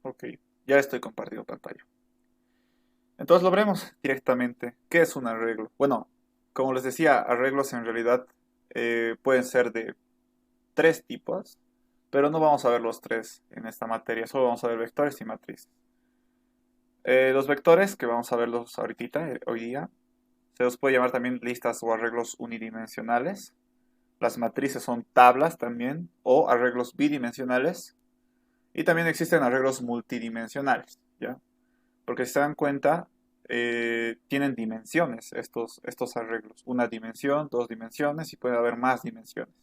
Ok, ya estoy compartiendo pantalla. Entonces lo veremos directamente. ¿Qué es un arreglo? Bueno, como les decía, arreglos en realidad pueden ser de tres tipos, pero no vamos a ver los tres en esta materia, solo vamos a ver vectores y matrices. Los vectores, que vamos a verlos ahorita, hoy día, se los puede llamar también listas o arreglos unidimensionales. Las matrices son tablas también, o arreglos bidimensionales. Y también existen arreglos multidimensionales, ¿ya? Porque si se dan cuenta, tienen dimensiones estos arreglos. Una dimensión, dos dimensiones y puede haber más dimensiones.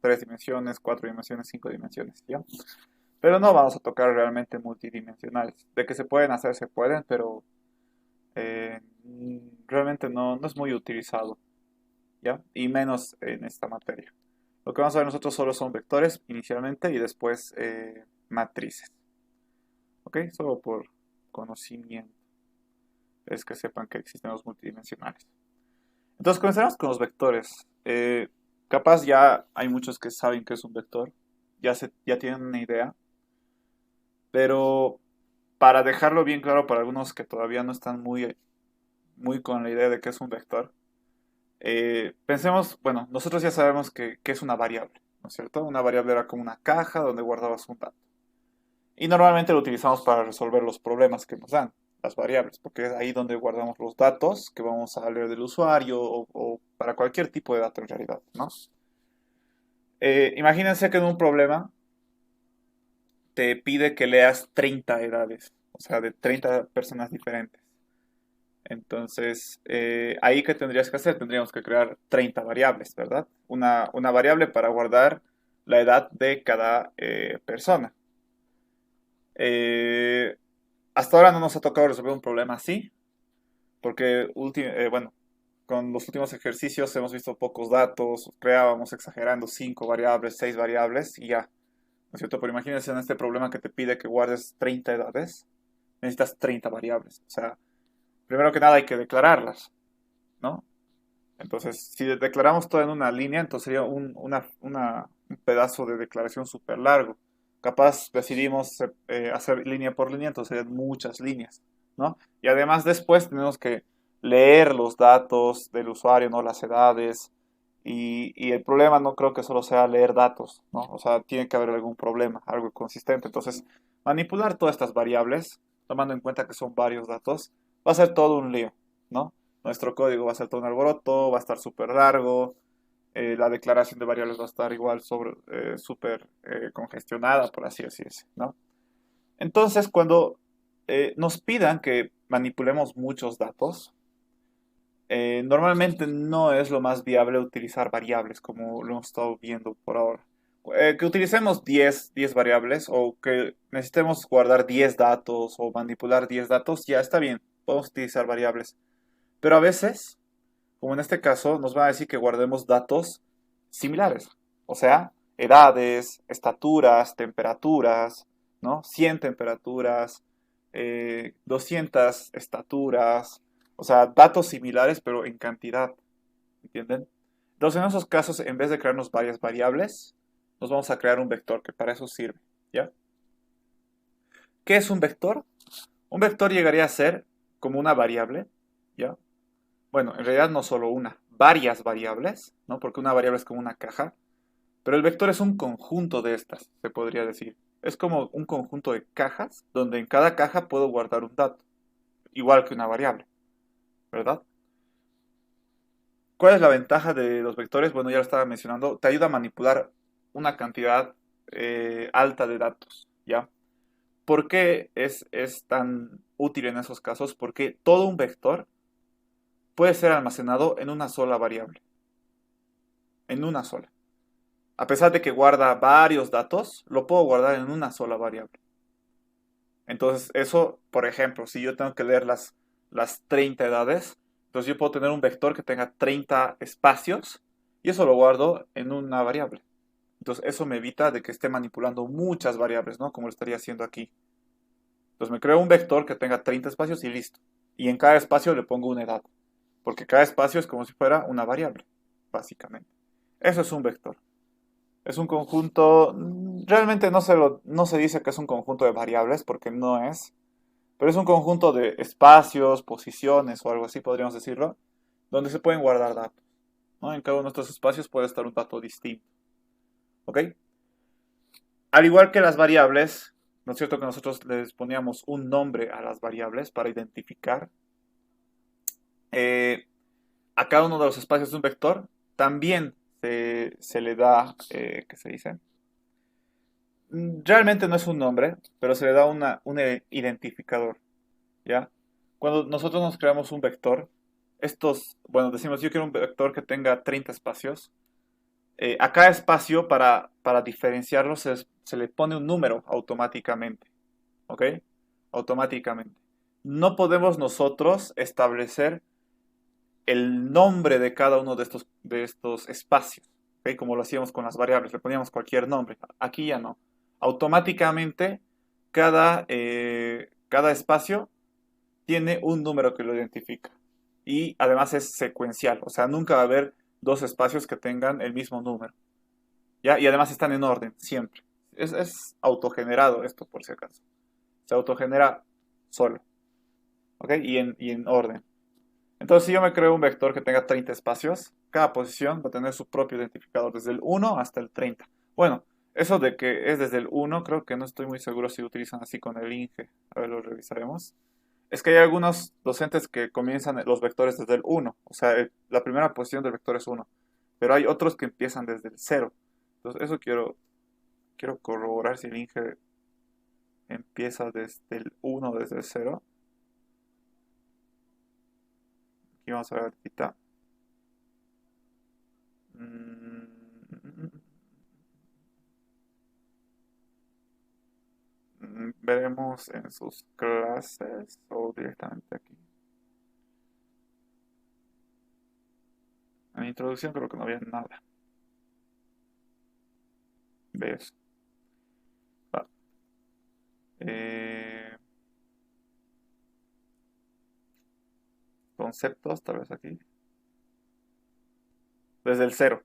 Tres dimensiones, cuatro dimensiones, cinco dimensiones, ¿ya? Pero no vamos a tocar realmente multidimensionales. De que se pueden hacer, se pueden, pero realmente no es muy utilizado, ¿ya? Y menos en esta materia. Lo que vamos a ver nosotros solo son vectores inicialmente y después matrices, ¿ok? Solo por conocimiento es que sepan que existen los multidimensionales. Entonces comenzamos con los vectores. Capaz ya hay muchos que saben que es un vector, ya tienen una idea, pero para dejarlo bien claro para algunos que todavía no están muy con la idea de qué es un vector, pensemos, bueno, nosotros ya sabemos que es una variable, ¿no es cierto? Una variable era como una caja donde guardabas un dato. Y normalmente lo utilizamos para resolver los problemas que nos dan las variables, porque es ahí donde guardamos los datos que vamos a leer del usuario o para cualquier tipo de dato en realidad, ¿no? Imagínense que en un problema te pide que leas 30 edades, o sea, de 30 personas diferentes. Entonces, ahí qué tendrías que hacer? Tendríamos que crear 30 variables, ¿verdad? Una variable para guardar la edad de cada persona. Eh, Hasta ahora no nos ha tocado resolver un problema así, porque bueno, con los últimos ejercicios hemos visto pocos datos, creábamos exagerando 5 variables, 6 variables y ya, ¿no es cierto? Pero imagínense en este problema que te pide que guardes 30 edades, necesitas 30 variables. O sea, primero que nada hay que declararlas, ¿no? Entonces, si declaramos todo en una línea, entonces sería un pedazo de declaración súper largo. Capaz decidimos hacer línea por línea, entonces serían muchas líneas, ¿no? Y además después tenemos que leer los datos del usuario, ¿no? Las edades. Y el problema no creo que solo sea leer datos, ¿no? O sea, tiene que haber algún problema, algo consistente. Entonces, manipular todas estas variables, tomando en cuenta que son varios datos, va a ser todo un lío, ¿no? Nuestro código va a ser todo un alboroto, va a estar súper largo, la declaración de variables va a estar igual súper congestionada, por así decirse, ¿no? Entonces, cuando nos pidan que manipulemos muchos datos, normalmente no es lo más viable utilizar variables como lo hemos estado viendo por ahora. Que utilicemos 10 variables o que necesitemos guardar 10 datos o manipular 10 datos, ya está bien, podemos utilizar variables. Pero a veces, como en este caso, nos van a decir que guardemos datos similares. O sea, edades, estaturas, temperaturas, ¿no? 100 temperaturas, 200 estaturas. O sea, datos similares, pero en cantidad. ¿Entienden? Entonces, en esos casos, en vez de crearnos varias variables, nos vamos a crear un vector que para eso sirve. ¿Ya? ¿Qué es un vector? Un vector llegaría a ser como una variable, ¿ya? Bueno, en realidad no solo una, varias variables, ¿no? Porque una variable es como una caja, pero el vector es un conjunto de estas, se podría decir. Es como un conjunto de cajas, donde en cada caja puedo guardar un dato, igual que una variable, ¿verdad? ¿Cuál es la ventaja de los vectores? Bueno, ya lo estaba mencionando, te ayuda a manipular una cantidad alta de datos, ¿ya? ¿Por qué es tan útil en esos casos? Porque todo un vector puede ser almacenado en una sola variable, en una sola. A pesar de que guarda varios datos, lo puedo guardar en una sola variable. Entonces, eso, por ejemplo, si yo tengo que leer las 30 edades, entonces yo puedo tener un vector que tenga 30 espacios y eso lo guardo en una variable. Entonces, eso me evita de que esté manipulando muchas variables, ¿no? Como lo estaría haciendo aquí. Entonces, me creo un vector que tenga 30 espacios y listo. Y en cada espacio le pongo una edad, porque cada espacio es como si fuera una variable, básicamente. Eso es un vector. Es un conjunto, Realmente no se dice que es un conjunto de variables porque no es, pero es un conjunto de espacios, posiciones o algo así podríamos decirlo, donde se pueden guardar datos, ¿no? En cada uno de estos espacios puede estar un dato distinto, ¿ok? Al igual que las variables, ¿no es cierto que nosotros les poníamos un nombre a las variables para identificar eh, a cada uno de los espacios de un vector? También se le da, ¿qué se dice? Realmente no es un nombre, pero se le da un identificador, ¿ya? Cuando nosotros nos creamos un vector, bueno, decimos yo quiero un vector que tenga 30 espacios. A cada espacio, para diferenciarlo, se le pone un número automáticamente, ¿ok? Automáticamente. No podemos nosotros establecer el nombre de cada uno de estos espacios, ¿ok? Como lo hacíamos con las variables, le poníamos cualquier nombre. Aquí ya no. Automáticamente, cada espacio tiene un número que lo identifica. Y además es secuencial, o sea, nunca va a haber dos espacios que tengan el mismo número. ¿Ya? Y además están en orden, siempre. Es autogenerado esto, por si acaso. Se autogenera solo, ¿ok? Y en orden. Entonces, si yo me creo un vector que tenga 30 espacios, cada posición va a tener su propio identificador, desde el 1 hasta el 30. Bueno, eso de que es desde el 1, creo que no estoy muy seguro si utilizan así con el INGE. A ver, lo revisaremos. Es que hay algunos docentes que comienzan los vectores desde el 1, o sea, la primera posición del vector es 1, pero hay otros que empiezan desde el 0. Entonces, eso quiero corroborar si el INGE empieza desde el 1 o desde el 0. Aquí vamos a ver ahorita. Veremos en sus clases o directamente aquí. En la introducción creo que no había nada. ¿Ves? Va. Eh, Conceptos, tal vez aquí. Desde el 0.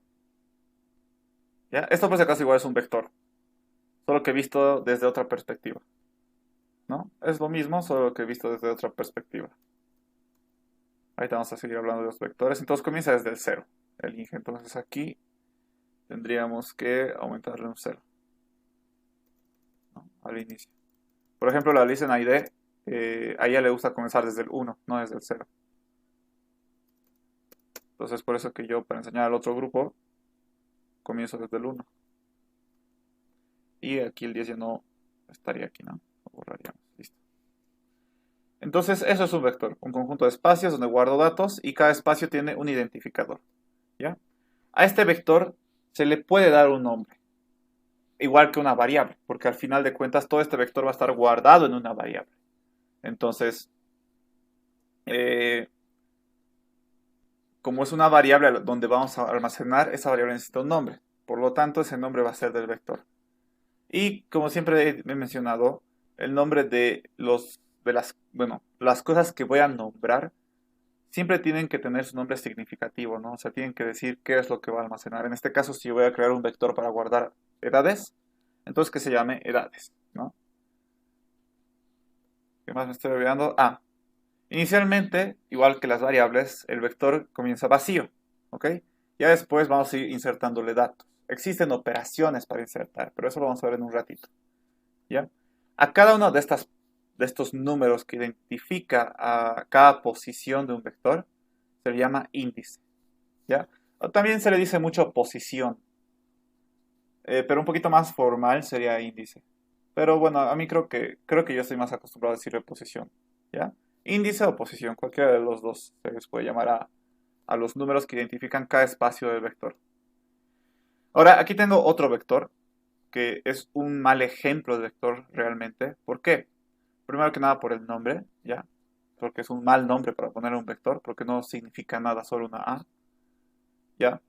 ¿Ya? Esto por si acaso igual es un vector. Solo que visto desde otra perspectiva. ¿No? Es lo mismo, solo que visto desde otra perspectiva. Ahorita vamos a seguir hablando de los vectores. Entonces comienza desde el 0. El INGE. Entonces aquí tendríamos que aumentarle un 0, ¿no? Al inicio. Por ejemplo, la listen ID, a ella le gusta comenzar desde el 1, no desde el 0. Entonces, por eso que yo, para enseñar al otro grupo, comienzo desde el 1. Y aquí el 10 ya no estaría aquí, ¿no? Lo borraríamos. Listo. Entonces, eso es un vector, un conjunto de espacios donde guardo datos y cada espacio tiene un identificador, ¿ya? A este vector se le puede dar un nombre, igual que una variable, porque al final de cuentas todo este vector va a estar guardado en una variable. Entonces, eh, como es una variable donde vamos a almacenar, esa variable necesita un nombre. Por lo tanto, ese nombre va a ser del vector. Y como siempre he mencionado, el nombre las cosas que voy a nombrar siempre tienen que tener su nombre significativo, ¿no? O sea, tienen que decir qué es lo que va a almacenar. En este caso, si yo voy a crear un vector para guardar edades, entonces que se llame edades, ¿no? ¿Qué más me estoy olvidando? Inicialmente, igual que las variables, el vector comienza vacío, ¿ok? Ya después vamos a ir insertándole datos. Existen operaciones para insertar, pero eso lo vamos a ver en un ratito, ¿ya? A cada uno de estos números que identifica a cada posición de un vector se le llama índice, ¿ya? O también se le dice mucho posición, pero un poquito más formal sería índice. Pero bueno, a mí creo que yo estoy más acostumbrado a decirle posición, ¿ya? Índice o posición, cualquiera de los dos se les puede llamar a los números que identifican cada espacio del vector. Ahora, aquí tengo otro vector, que es un mal ejemplo de vector realmente. ¿Por qué? Primero que nada por el nombre, ¿ya? Porque es un mal nombre para poner un vector, porque no significa nada, solo una A, ¿ya?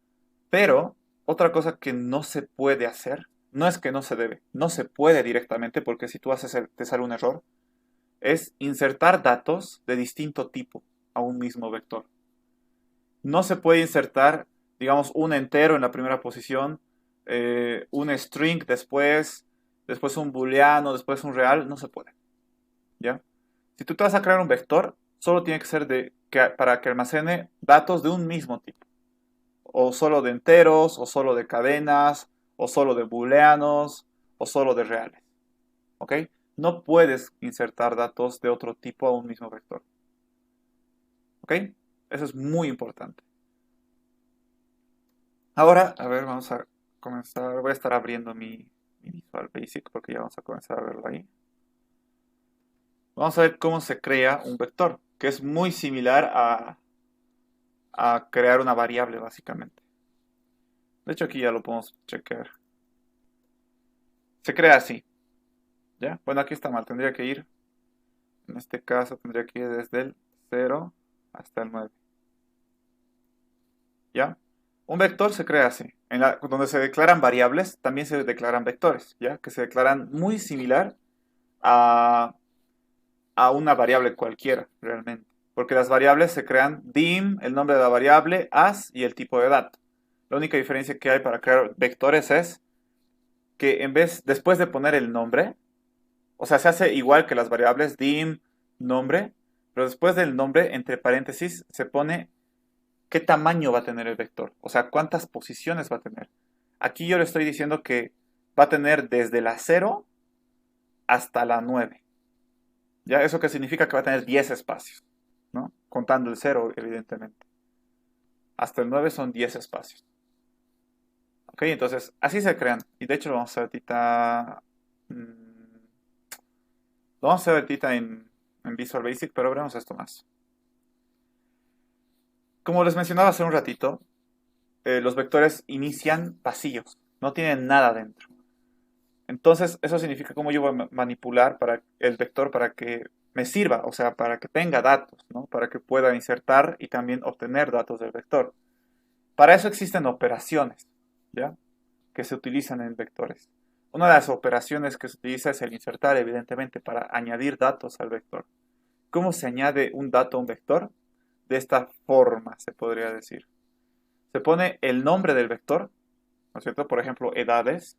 Pero otra cosa que no se puede hacer, no es que no se debe, no se puede directamente, porque si tú haces te sale un error, es insertar datos de distinto tipo a un mismo vector. No se puede insertar, digamos, un entero en la primera posición, un string después, después un booleano, después un real, no se puede. ¿Ya? Si tú te vas a crear un vector, solo tiene que ser para que almacene datos de un mismo tipo. O solo de enteros, o solo de cadenas, o solo de booleanos, o solo de reales. ¿Ok? No puedes insertar datos de otro tipo a un mismo vector. ¿Ok? Eso es muy importante. Ahora, a ver, vamos a comenzar. Voy a estar abriendo mi Visual Basic porque ya vamos a comenzar a verlo ahí. Vamos a ver cómo se crea un vector, que es muy similar a crear una variable, básicamente. De hecho, aquí ya lo podemos chequear. Se crea así, ¿ya? Bueno, aquí está mal, tendría que ir, en este caso, tendría que ir desde el 0 hasta el 9, ¿ya? Un vector se crea así. Donde se declaran variables, también se declaran vectores, ¿ya? Que se declaran muy similar a, a una variable cualquiera, realmente. Porque las variables se crean dim, el nombre de la variable, as y el tipo de dato. La única diferencia que hay para crear vectores es que después de poner el nombre, o sea, se hace igual que las variables dim, nombre, pero después del nombre, entre paréntesis, se pone qué tamaño va a tener el vector, o sea, cuántas posiciones va a tener. Aquí yo le estoy diciendo que va a tener desde la 0 hasta la 9. ¿Ya? ¿Eso qué significa? Que va a tener 10 espacios, ¿no? Contando el 0, evidentemente. Hasta el 9 son 10 espacios. Ok, entonces, así se crean. Y de hecho lo vamos a ver ahorita... Lo vamos a ver ahorita en Visual Basic, pero veremos esto más. Como les mencionaba hace un ratito, los vectores inician vacíos, no tienen nada dentro. Entonces, eso significa cómo yo voy a manipular para el vector para que me sirva, o sea, para que tenga datos, ¿no? Para que pueda insertar y también obtener datos del vector. Para eso existen operaciones, ¿ya? Que se utilizan en vectores. Una de las operaciones que se utiliza es el insertar, evidentemente, para añadir datos al vector. ¿Cómo se añade un dato a un vector? De esta forma, se podría decir. Se pone el nombre del vector, ¿no es cierto? Por ejemplo, edades.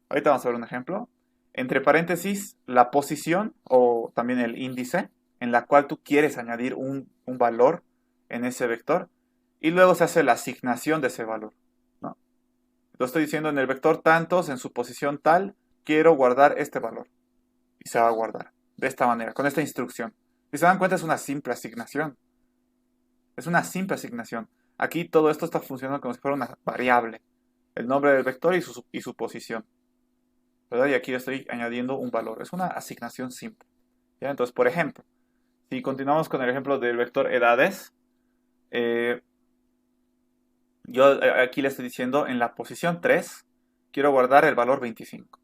Ahorita vamos a ver un ejemplo. Entre paréntesis, la posición o también el índice en la cual tú quieres añadir un valor en ese vector. Y luego se hace la asignación de ese valor, ¿no? Lo estoy diciendo en el vector tantos, en su posición tal, quiero guardar este valor. Y se va a guardar de esta manera, con esta instrucción. Si se dan cuenta, es una simple asignación. Es una simple asignación. Aquí todo esto está funcionando como si fuera una variable. El nombre del vector y su posición. ¿Verdad? Y aquí le estoy añadiendo un valor. Es una asignación simple. ¿Ya? Entonces, por ejemplo, si continuamos con el ejemplo del vector edades, eh, yo aquí le estoy diciendo en la posición 3 quiero guardar el valor 25.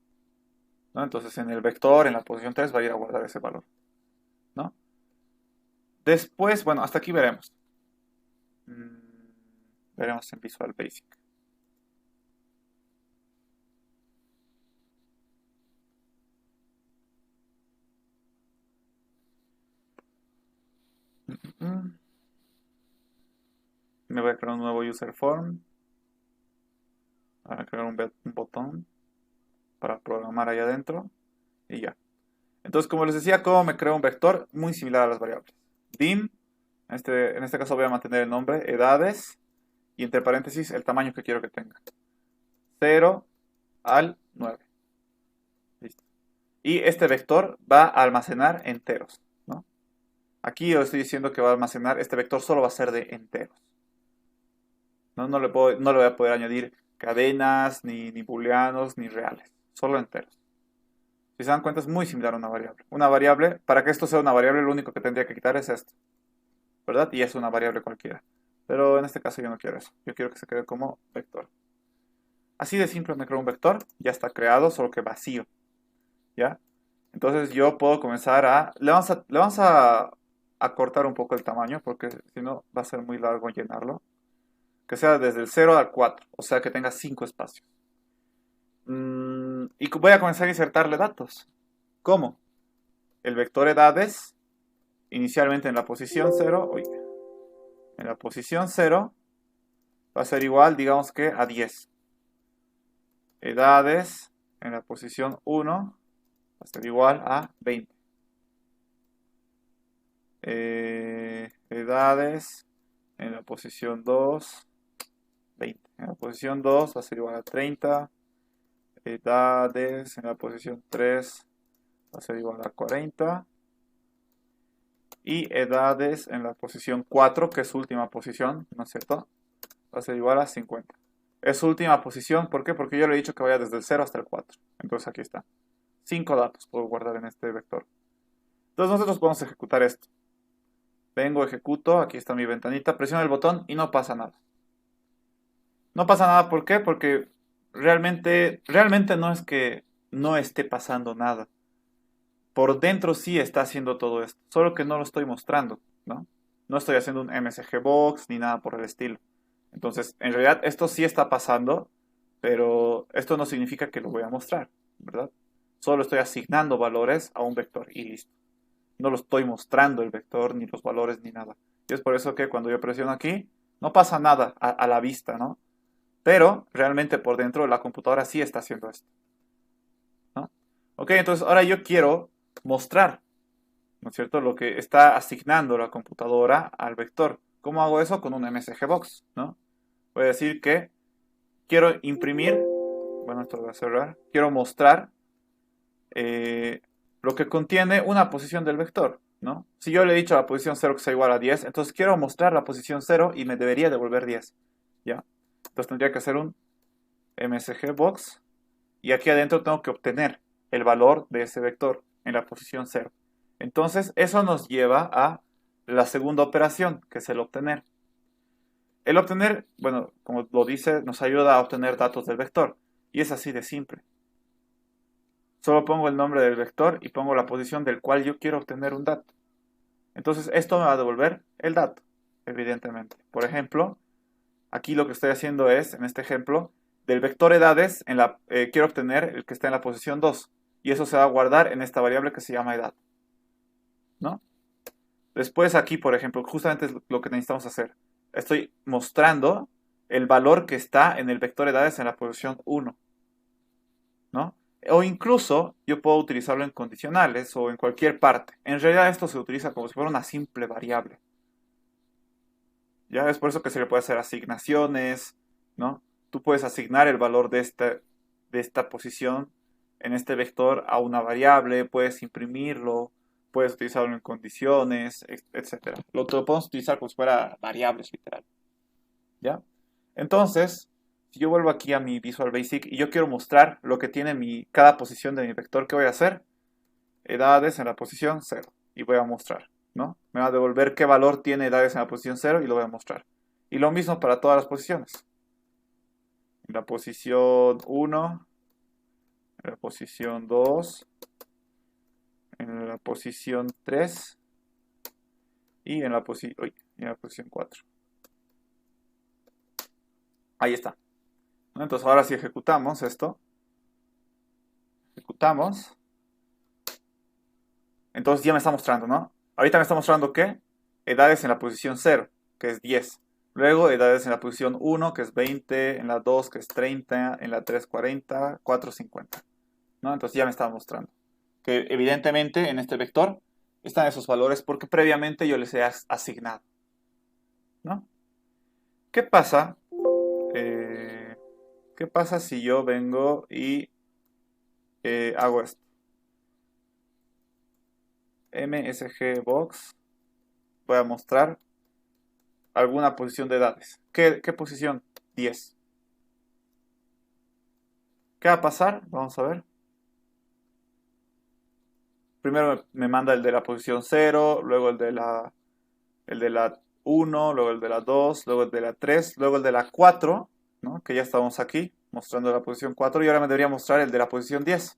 ¿No? Entonces, en el vector, en la posición 3 va a ir a guardar ese valor. ¿No? Después, bueno, hasta aquí veremos. Veremos en Visual Basic. Mm, Me voy a crear un nuevo user form. Voy a crear un botón para programar ahí adentro. Y ya. Entonces, como les decía, ¿cómo me creo un vector? Muy similar a las variables. Dim, en este caso voy a mantener el nombre, edades, y entre paréntesis el tamaño que quiero que tenga. 0 al 9. Listo. Y este vector va a almacenar enteros, ¿no? Aquí yo estoy diciendo que va a almacenar, este vector solo va a ser de enteros. No le voy a poder añadir cadenas, ni booleanos, ni reales. Solo enteros. Si se dan cuenta, es muy similar a una variable. Una variable, para que esto sea una variable, lo único que tendría que quitar es esto, ¿verdad? Y es una variable cualquiera. Pero en este caso yo no quiero eso. Yo quiero que se quede como vector. Así de simple me creo un vector. Ya está creado, solo que vacío. ¿Ya? Entonces yo puedo comenzar a... a cortar un poco el tamaño, porque si no va a ser muy largo llenarlo. Que sea desde el 0 al 4, o sea que tenga 5 espacios. Y voy a comenzar a insertarle datos. ¿Cómo? El vector edades, inicialmente en la posición 0, en la posición 0 va a ser igual, digamos que a 10. Edades en la posición 1 va a ser igual a 20. Edades en la posición 2, 20. En la posición 2 va a ser igual a 30. Edades en la posición 3 va a ser igual a 40. Y edades en la posición 4, que es su última posición, ¿no es cierto? Va a ser igual a 50. Es su última posición, ¿por qué? Porque yo le he dicho que vaya desde el 0 hasta el 4. Entonces aquí está. 5 datos puedo guardar en este vector. Entonces nosotros podemos ejecutar esto. Vengo, ejecuto, aquí está mi ventanita, presiono el botón y no pasa nada. No pasa nada, ¿por qué? Porque realmente no es que no esté pasando nada. Por dentro sí está haciendo todo esto, solo que no lo estoy mostrando, ¿no? No estoy haciendo un MSG Box ni nada por el estilo. Entonces, en realidad esto sí está pasando, pero esto no significa que lo voy a mostrar, ¿verdad? Solo estoy asignando valores a un vector y listo. No lo estoy mostrando el vector, ni los valores, ni nada. Y es por eso que cuando yo presiono aquí, no pasa nada a la vista, ¿no? Pero realmente por dentro la computadora sí está haciendo esto, ¿no? Ok, entonces ahora yo quiero mostrar, ¿no es cierto?, lo que está asignando la computadora al vector. ¿Cómo hago eso? Con un MSG Box, ¿no? Voy a decir que quiero imprimir, bueno, esto lo voy a cerrar, quiero mostrar lo que contiene una posición del vector, ¿no? Si yo le he dicho a la posición 0 que sea igual a 10, entonces quiero mostrar la posición 0 y me debería devolver 10, ¿ya? Entonces tendría que hacer un MSG Box y aquí adentro tengo que obtener el valor de ese vector en la posición 0. Entonces eso nos lleva a la segunda operación, que es el obtener. El obtener, bueno, como lo dice, nos ayuda a obtener datos del vector. Y es así de simple. Solo pongo el nombre del vector y pongo la posición del cual yo quiero obtener un dato. Entonces esto me va a devolver el dato, evidentemente. Por ejemplo, aquí lo que estoy haciendo es, en este ejemplo, del vector edades, quiero obtener el que está en la posición 2. Y eso se va a guardar en esta variable que se llama edad, ¿no? Después aquí, por ejemplo, justamente es lo que necesitamos hacer. Estoy mostrando el valor que está en el vector edades en la posición 1, ¿no? O incluso yo puedo utilizarlo en condicionales o en cualquier parte. En realidad esto se utiliza como si fuera una simple variable. Ya es por eso que se le puede hacer asignaciones, ¿no? Tú puedes asignar el valor de esta posición en este vector a una variable, puedes imprimirlo, puedes utilizarlo en condiciones, etcétera. Lo podemos utilizar como si fuera variables, literal. ¿Ya? Entonces, si yo vuelvo aquí a mi Visual Basic y yo quiero mostrar lo que tiene cada posición de mi vector, ¿qué voy a hacer? Edades en la posición 0 y voy a mostrar, ¿no? Me va a devolver qué valor tiene edades en la posición 0 y lo voy a mostrar. Y lo mismo para todas las posiciones. En la posición 1, en la posición 2, en la posición 3 y en la posición 4. Ahí está. Entonces ahora si ejecutamos esto, ejecutamos, entonces ya me está mostrando, ¿no? Ahorita me está mostrando que edades en la posición 0, que es 10. Luego edades en la posición 1, que es 20, en la 2, que es 30, en la 3, 40, 4, 50. ¿No? Entonces ya me estaba mostrando que evidentemente en este vector están esos valores porque previamente yo les he asignado, ¿no? ¿Qué pasa? Eh, ¿Qué pasa si yo vengo y hago esto? MSG Box, voy a mostrar alguna posición de edades. ¿Qué posición? 10. ¿Qué va a pasar? Vamos a ver. Primero me manda el de la posición 0, luego el de la 1, luego el de la 2, luego el de la 3, luego el de la 4, ¿no? Que ya estamos aquí mostrando la posición 4 y ahora me debería mostrar el de la posición 10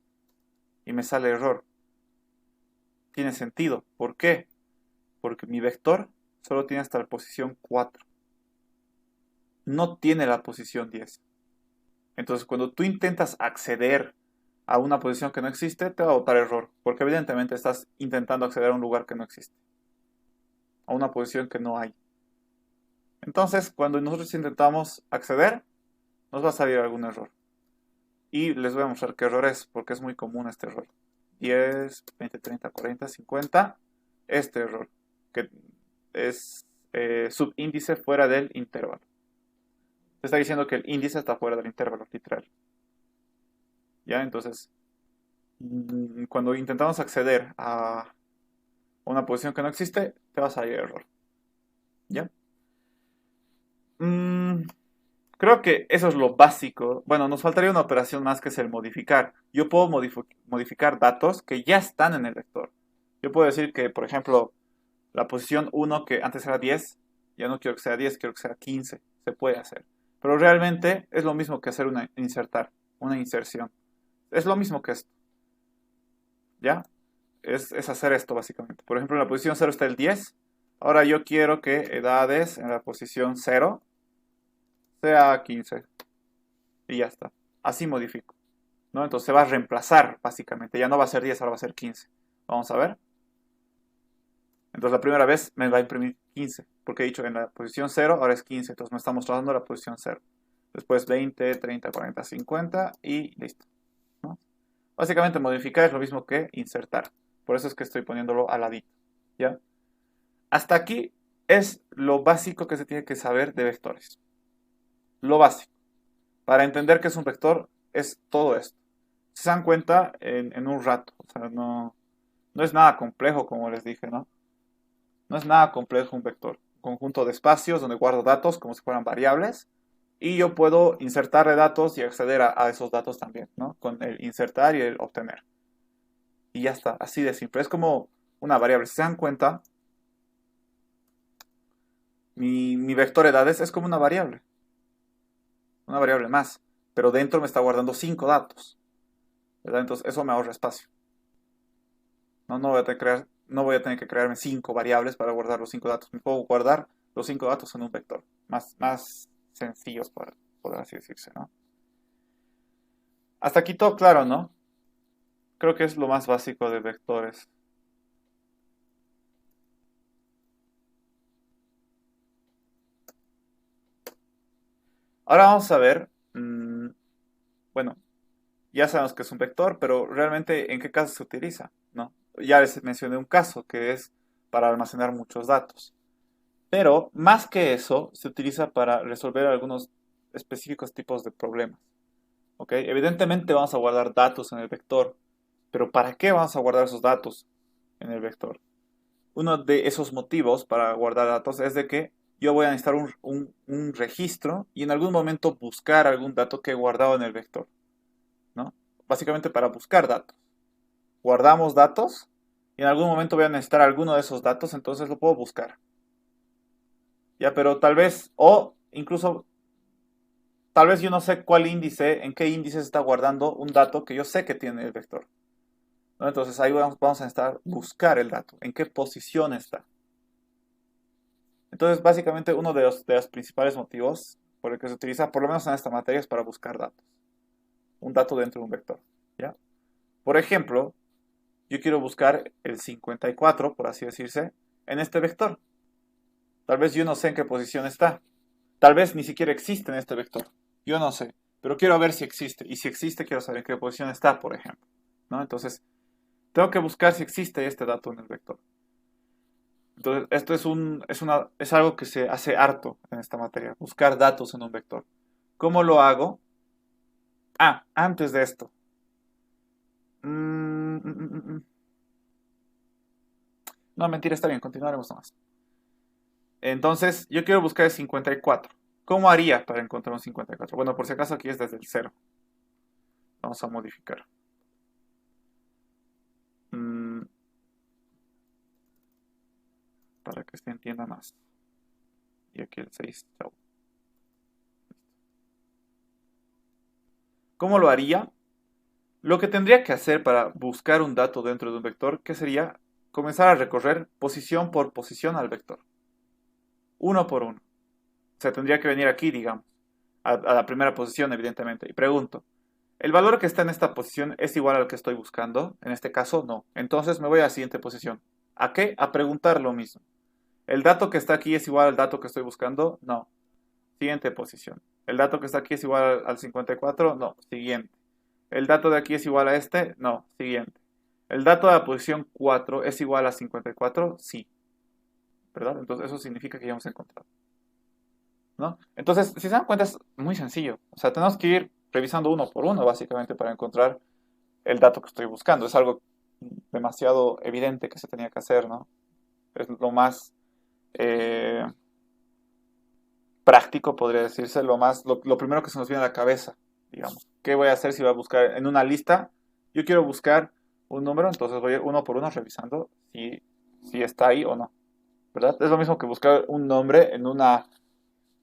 y me sale error. Tiene sentido. ¿Por qué? Porque mi vector solo tiene hasta la posición 4. No tiene la posición 10. Entonces, cuando tú intentas acceder a una posición que no existe, te va a botar error, porque evidentemente estás intentando acceder a un lugar que no existe, a una posición que no hay. Entonces, cuando nosotros intentamos acceder, nos va a salir algún error. Y les voy a mostrar qué error es, porque es muy común este error. 10, 20, 30, 40, 50. Este error, que es subíndice fuera del intervalo. Se está diciendo que el índice está fuera del intervalo, literal. ¿Ya? Entonces, cuando intentamos acceder a una posición que no existe, te vas a ir a error. ¿Ya? Mm, Creo que eso es lo básico. Bueno, nos faltaría una operación más que es el modificar. Yo puedo modificar datos que ya están en el vector. Yo puedo decir que, por ejemplo, la posición 1 que antes era 10, ya no quiero que sea 10, quiero que sea 15. Se puede hacer. Pero realmente es lo mismo que hacer una inserción. Es lo mismo que esto. ¿Ya? Es hacer esto básicamente. Por ejemplo, en la posición 0 está el 10. Ahora yo quiero que edades en la posición 0 sea 15. Y ya está. Así modifico. ¿No? Entonces se va a reemplazar básicamente. Ya no va a ser 10, ahora va a ser 15. Vamos a ver. Entonces la primera vez me va a imprimir 15. Porque he dicho en la posición 0, ahora es 15. Entonces me está mostrando la posición 0. Después 20, 30, 40, 50 y listo. ¿No? Básicamente modificar es lo mismo que insertar. Por eso es que estoy poniéndolo al ladito. ¿Ya? Hasta aquí es lo básico que se tiene que saber de vectores. Lo básico. Para entender que es un vector es todo esto. Se dan cuenta en un rato. O sea, no es nada complejo, como les dije, ¿no? No es nada complejo un vector. Un conjunto de espacios donde guardo datos como si fueran variables. Y yo puedo insertarle datos y acceder a esos datos también, ¿no? Con el insertar y el obtener. Y ya está, así de simple. Es como una variable. Si se dan cuenta, mi vector edades es como una variable. Una variable más. Pero dentro me está guardando 5 datos. ¿Verdad? Entonces eso me ahorra espacio. No voy a tener que crearme 5 variables para guardar los 5 datos. Me puedo guardar los 5 datos en un vector. Más sencillos, por así decirse, ¿no? Hasta aquí todo claro, ¿no? Creo que es lo más básico de vectores. Ahora vamos a ver, bueno, ya sabemos que es un vector, pero realmente en qué caso se utiliza, ¿no? Ya les mencioné un caso que es para almacenar muchos datos. Pero más que eso, se utiliza para resolver algunos específicos tipos de problemas. ¿Ok? Evidentemente vamos a guardar datos en el vector, pero ¿para qué vamos a guardar esos datos en el vector? Uno de esos motivos para guardar datos es de que yo voy a necesitar un registro y en algún momento buscar algún dato que he guardado en el vector, ¿no? Básicamente para buscar datos. Guardamos datos y en algún momento voy a necesitar alguno de esos datos, entonces lo puedo buscar. Ya, pero tal vez, o incluso, tal vez yo no sé cuál índice, en qué índice se está guardando un dato que yo sé que tiene el vector, ¿no? Entonces ahí vamos a necesitar buscar el dato, en qué posición está. Entonces, básicamente, uno de los principales motivos por el que se utiliza, por lo menos en esta materia, es para buscar datos. Un dato dentro de un vector, ¿ya? Por ejemplo, yo quiero buscar el 54, por así decirse, en este vector. Tal vez yo no sé en qué posición está. Tal vez ni siquiera existe en este vector. Yo no sé. Pero quiero ver si existe. Y si existe, quiero saber en qué posición está, por ejemplo, ¿no? Entonces, tengo que buscar si existe este dato en el vector. Entonces, esto es algo que se hace harto en esta materia, buscar datos en un vector. ¿Cómo lo hago? Ah, antes de esto. Mm, mm, mm, mm. No, mentira, está bien, continuaremos nomás. Entonces, yo quiero buscar el 54. ¿Cómo haría para encontrar un 54? Bueno, por si acaso aquí es desde el 0. Vamos a modificar. Mm, para que se entienda más. Y aquí el 6. Chao. ¿Cómo lo haría? Lo que tendría que hacer para buscar un dato dentro de un vector, que sería comenzar a recorrer posición por posición al vector, uno por uno. O sea, tendría que venir aquí, digamos, a la primera posición, evidentemente, y pregunto, ¿el valor que está en esta posición es igual al que estoy buscando? En este caso, no. Entonces me voy a la siguiente posición. ¿A qué? A preguntar lo mismo. ¿El dato que está aquí es igual al dato que estoy buscando? No. Siguiente posición. ¿El dato que está aquí es igual al 54? No. Siguiente. ¿El dato de aquí es igual a este? No. Siguiente. ¿El dato de la posición 4 es igual a 54? Sí. ¿Verdad? Entonces eso significa que ya hemos encontrado. ¿No? Entonces, si se dan cuenta, es muy sencillo. O sea, tenemos que ir revisando uno por uno, básicamente, para encontrar el dato que estoy buscando. Es algo demasiado evidente que se tenía que hacer, ¿no? Es lo más eh, práctico, podría decirse, lo primero que se nos viene a la cabeza, digamos. ¿Qué voy a hacer si voy a buscar en una lista? Yo quiero buscar un número, entonces voy a ir uno por uno revisando si está ahí o no, ¿verdad? Es lo mismo que buscar un nombre en una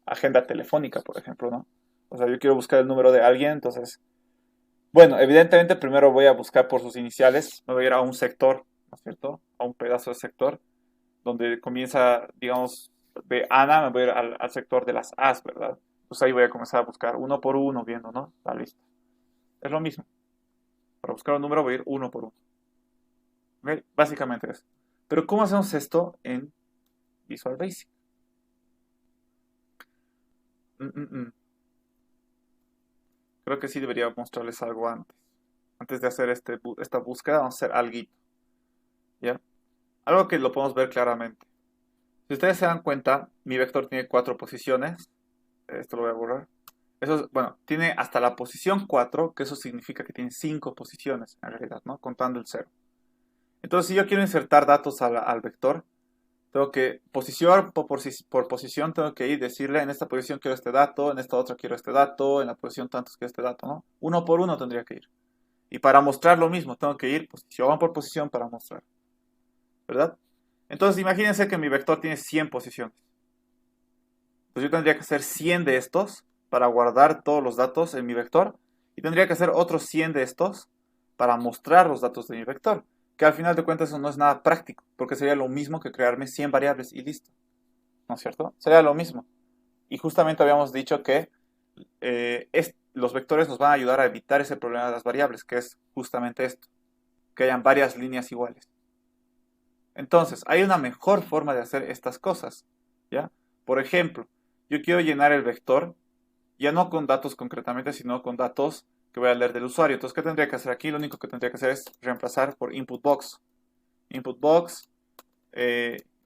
agenda telefónica, por ejemplo, ¿no? O sea, yo quiero buscar el número de alguien, entonces, bueno, evidentemente primero voy a buscar por sus iniciales, me voy a ir a un sector, ¿no es cierto? A un pedazo de sector donde comienza, digamos, de Ana, me voy a ir al sector de las As, ¿verdad? Pues ahí voy a comenzar a buscar uno por uno, viendo, ¿no? La lista. Es lo mismo. Para buscar un número voy a ir uno por uno. ¿Ok? Básicamente eso. Pero ¿cómo hacemos esto en Visual Basic? Mm, mm, mm. Creo que sí debería mostrarles algo antes. Antes de hacer esta búsqueda, vamos a hacer algo, ¿ya? Algo que lo podemos ver claramente. Si ustedes se dan cuenta, mi vector tiene 4 posiciones. Esto lo voy a borrar. Eso es, bueno, tiene hasta la posición 4, que eso significa que tiene 5 posiciones en realidad, ¿no? Contando el 0. Entonces, si yo quiero insertar datos al vector, tengo que posición por posición, tengo que ir decirle en esta posición quiero este dato, en esta otra quiero este dato, en la posición tantos quiero este dato, ¿no? Uno por uno tendría que ir. Y para mostrar lo mismo, tengo que ir posición por posición para mostrar, ¿verdad? Entonces, imagínense que mi vector tiene 100 posiciones. Pues yo tendría que hacer 100 de estos para guardar todos los datos en mi vector y tendría que hacer otros 100 de estos para mostrar los datos de mi vector, que al final de cuentas eso no es nada práctico, porque sería lo mismo que crearme 100 variables y listo, ¿no es cierto? Sería lo mismo. Y justamente habíamos dicho que los vectores nos van a ayudar a evitar ese problema de las variables, que es justamente esto, que hayan varias líneas iguales. Entonces, hay una mejor forma de hacer estas cosas, ¿ya? Por ejemplo, yo quiero llenar el vector ya no con datos concretamente, sino con datos que voy a leer del usuario. Entonces, ¿qué tendría que hacer aquí? Lo único que tendría que hacer es reemplazar por input box. Input box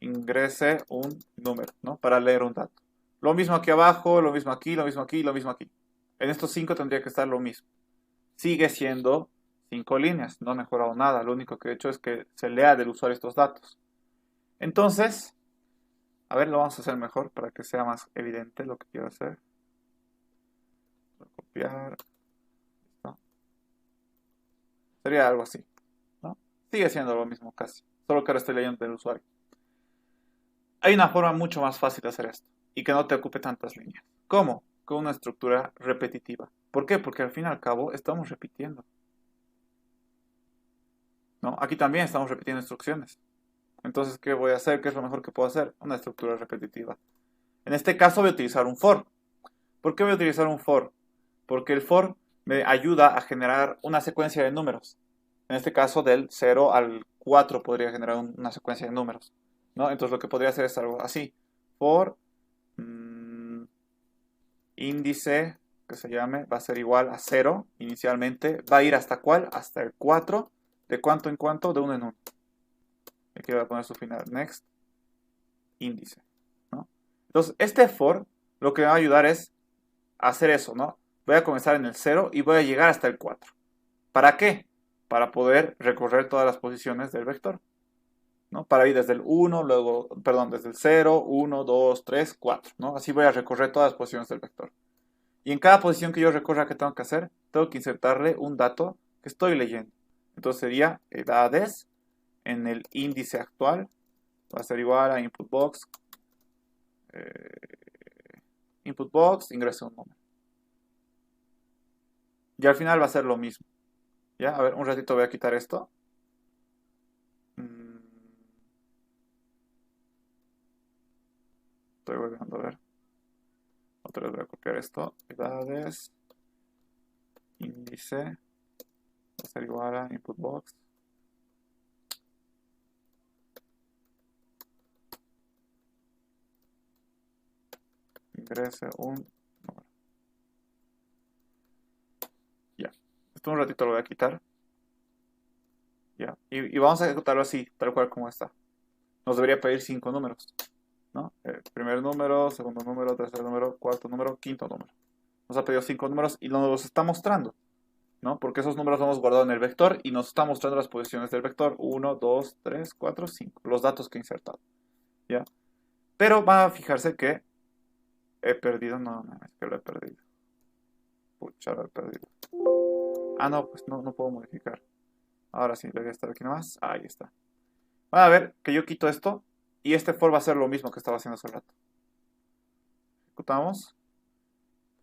ingrese un número, ¿no? Para leer un dato. Lo mismo aquí abajo, lo mismo aquí, lo mismo aquí, lo mismo aquí. En estos 5 tendría que estar lo mismo. Sigue siendo 5 líneas, no ha mejorado nada. Lo único que he hecho es que se lea del usuario estos datos. Entonces, a ver, lo vamos a hacer mejor para que sea más evidente lo que quiero hacer. Voy a copiar. ¿No? Sería algo así, ¿no? Sigue siendo lo mismo casi, solo que ahora estoy leyendo del usuario. Hay una forma mucho más fácil de hacer esto y que no te ocupe tantas líneas. ¿Cómo? Con una estructura repetitiva. ¿Por qué? Porque al fin y al cabo estamos repitiendo, ¿no? Aquí también estamos repitiendo instrucciones. Entonces, ¿qué voy a hacer? ¿Qué es lo mejor que puedo hacer? Una estructura repetitiva. En este caso voy a utilizar un for. ¿Por qué voy a utilizar un for? Porque el for me ayuda a generar una secuencia de números. En este caso, del 0 al 4 podría generar una secuencia de números, ¿no? Entonces lo que podría hacer es algo así. For índice, que se llame, va a ser igual a 0 inicialmente. ¿Va a ir hasta cuál? Hasta el 4. ¿De cuánto en cuánto? De uno en uno. Aquí voy a poner su final. Next. Índice, ¿no? Entonces, este for lo que me va a ayudar es a hacer eso, ¿no? Voy a comenzar en el 0 y voy a llegar hasta el 4. ¿Para qué? Para poder recorrer todas las posiciones del vector, ¿no? Para ir desde el 1, luego, perdón, desde el 0, 1, 2, 3, 4, ¿no? Así voy a recorrer todas las posiciones del vector. Y en cada posición que yo recorra, ¿qué tengo que hacer? Tengo que insertarle un dato que estoy leyendo. Entonces sería edades en el índice actual, va a ser igual a input box, ingresa un número. Y al final va a ser lo mismo. ¿Ya? A ver, un ratito voy a quitar esto. Estoy volviendo a ver. Otra vez voy a copiar esto. Edades. Índice. Va a ser igual a input box. Ingrese un número. Ya. Esto un ratito lo voy a quitar. Ya. Y vamos a ejecutarlo así, tal cual como está. Nos debería pedir 5 números, ¿no? Primer número, segundo número, tercer número, cuarto número, quinto número. Nos ha pedido 5 números y nos los está mostrando, ¿no? Porque esos números los hemos guardado en el vector y nos está mostrando las posiciones del vector. 1, 2, 3, 4, 5. Los datos que he insertado, ¿ya? Pero va a fijarse que he perdido. No, es que lo he perdido. Pucha, lo he perdido. Ah, no, pues no puedo modificar. Ahora sí, debería estar aquí nomás. Ahí está. Van a ver que yo quito esto y este for va a hacer lo mismo que estaba haciendo hace rato. Ejecutamos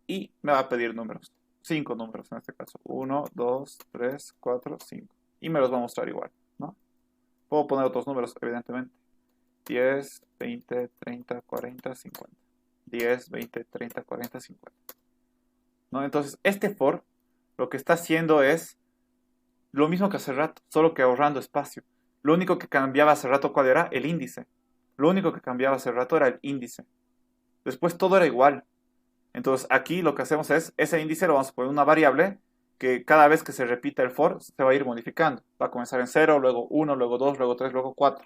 y me va a pedir números. 5 números en este caso. 1, 2, 3, 4, 5. Y me los va a mostrar igual, ¿no? Puedo poner otros números, evidentemente. 10, 20, 30, 40, 50. 10, 20, 30, 40, 50. ¿No? Entonces, este for lo que está haciendo es lo mismo que hace rato, solo que ahorrando espacio. Lo único que cambiaba hace rato, ¿cuál era? El índice. Lo único que cambiaba hace rato era el índice. Después todo era igual. Entonces aquí lo que hacemos es, ese índice lo vamos a poner una variable que cada vez que se repita el for se va a ir modificando. Va a comenzar en 0, luego 1, luego 2, luego 3, luego 4.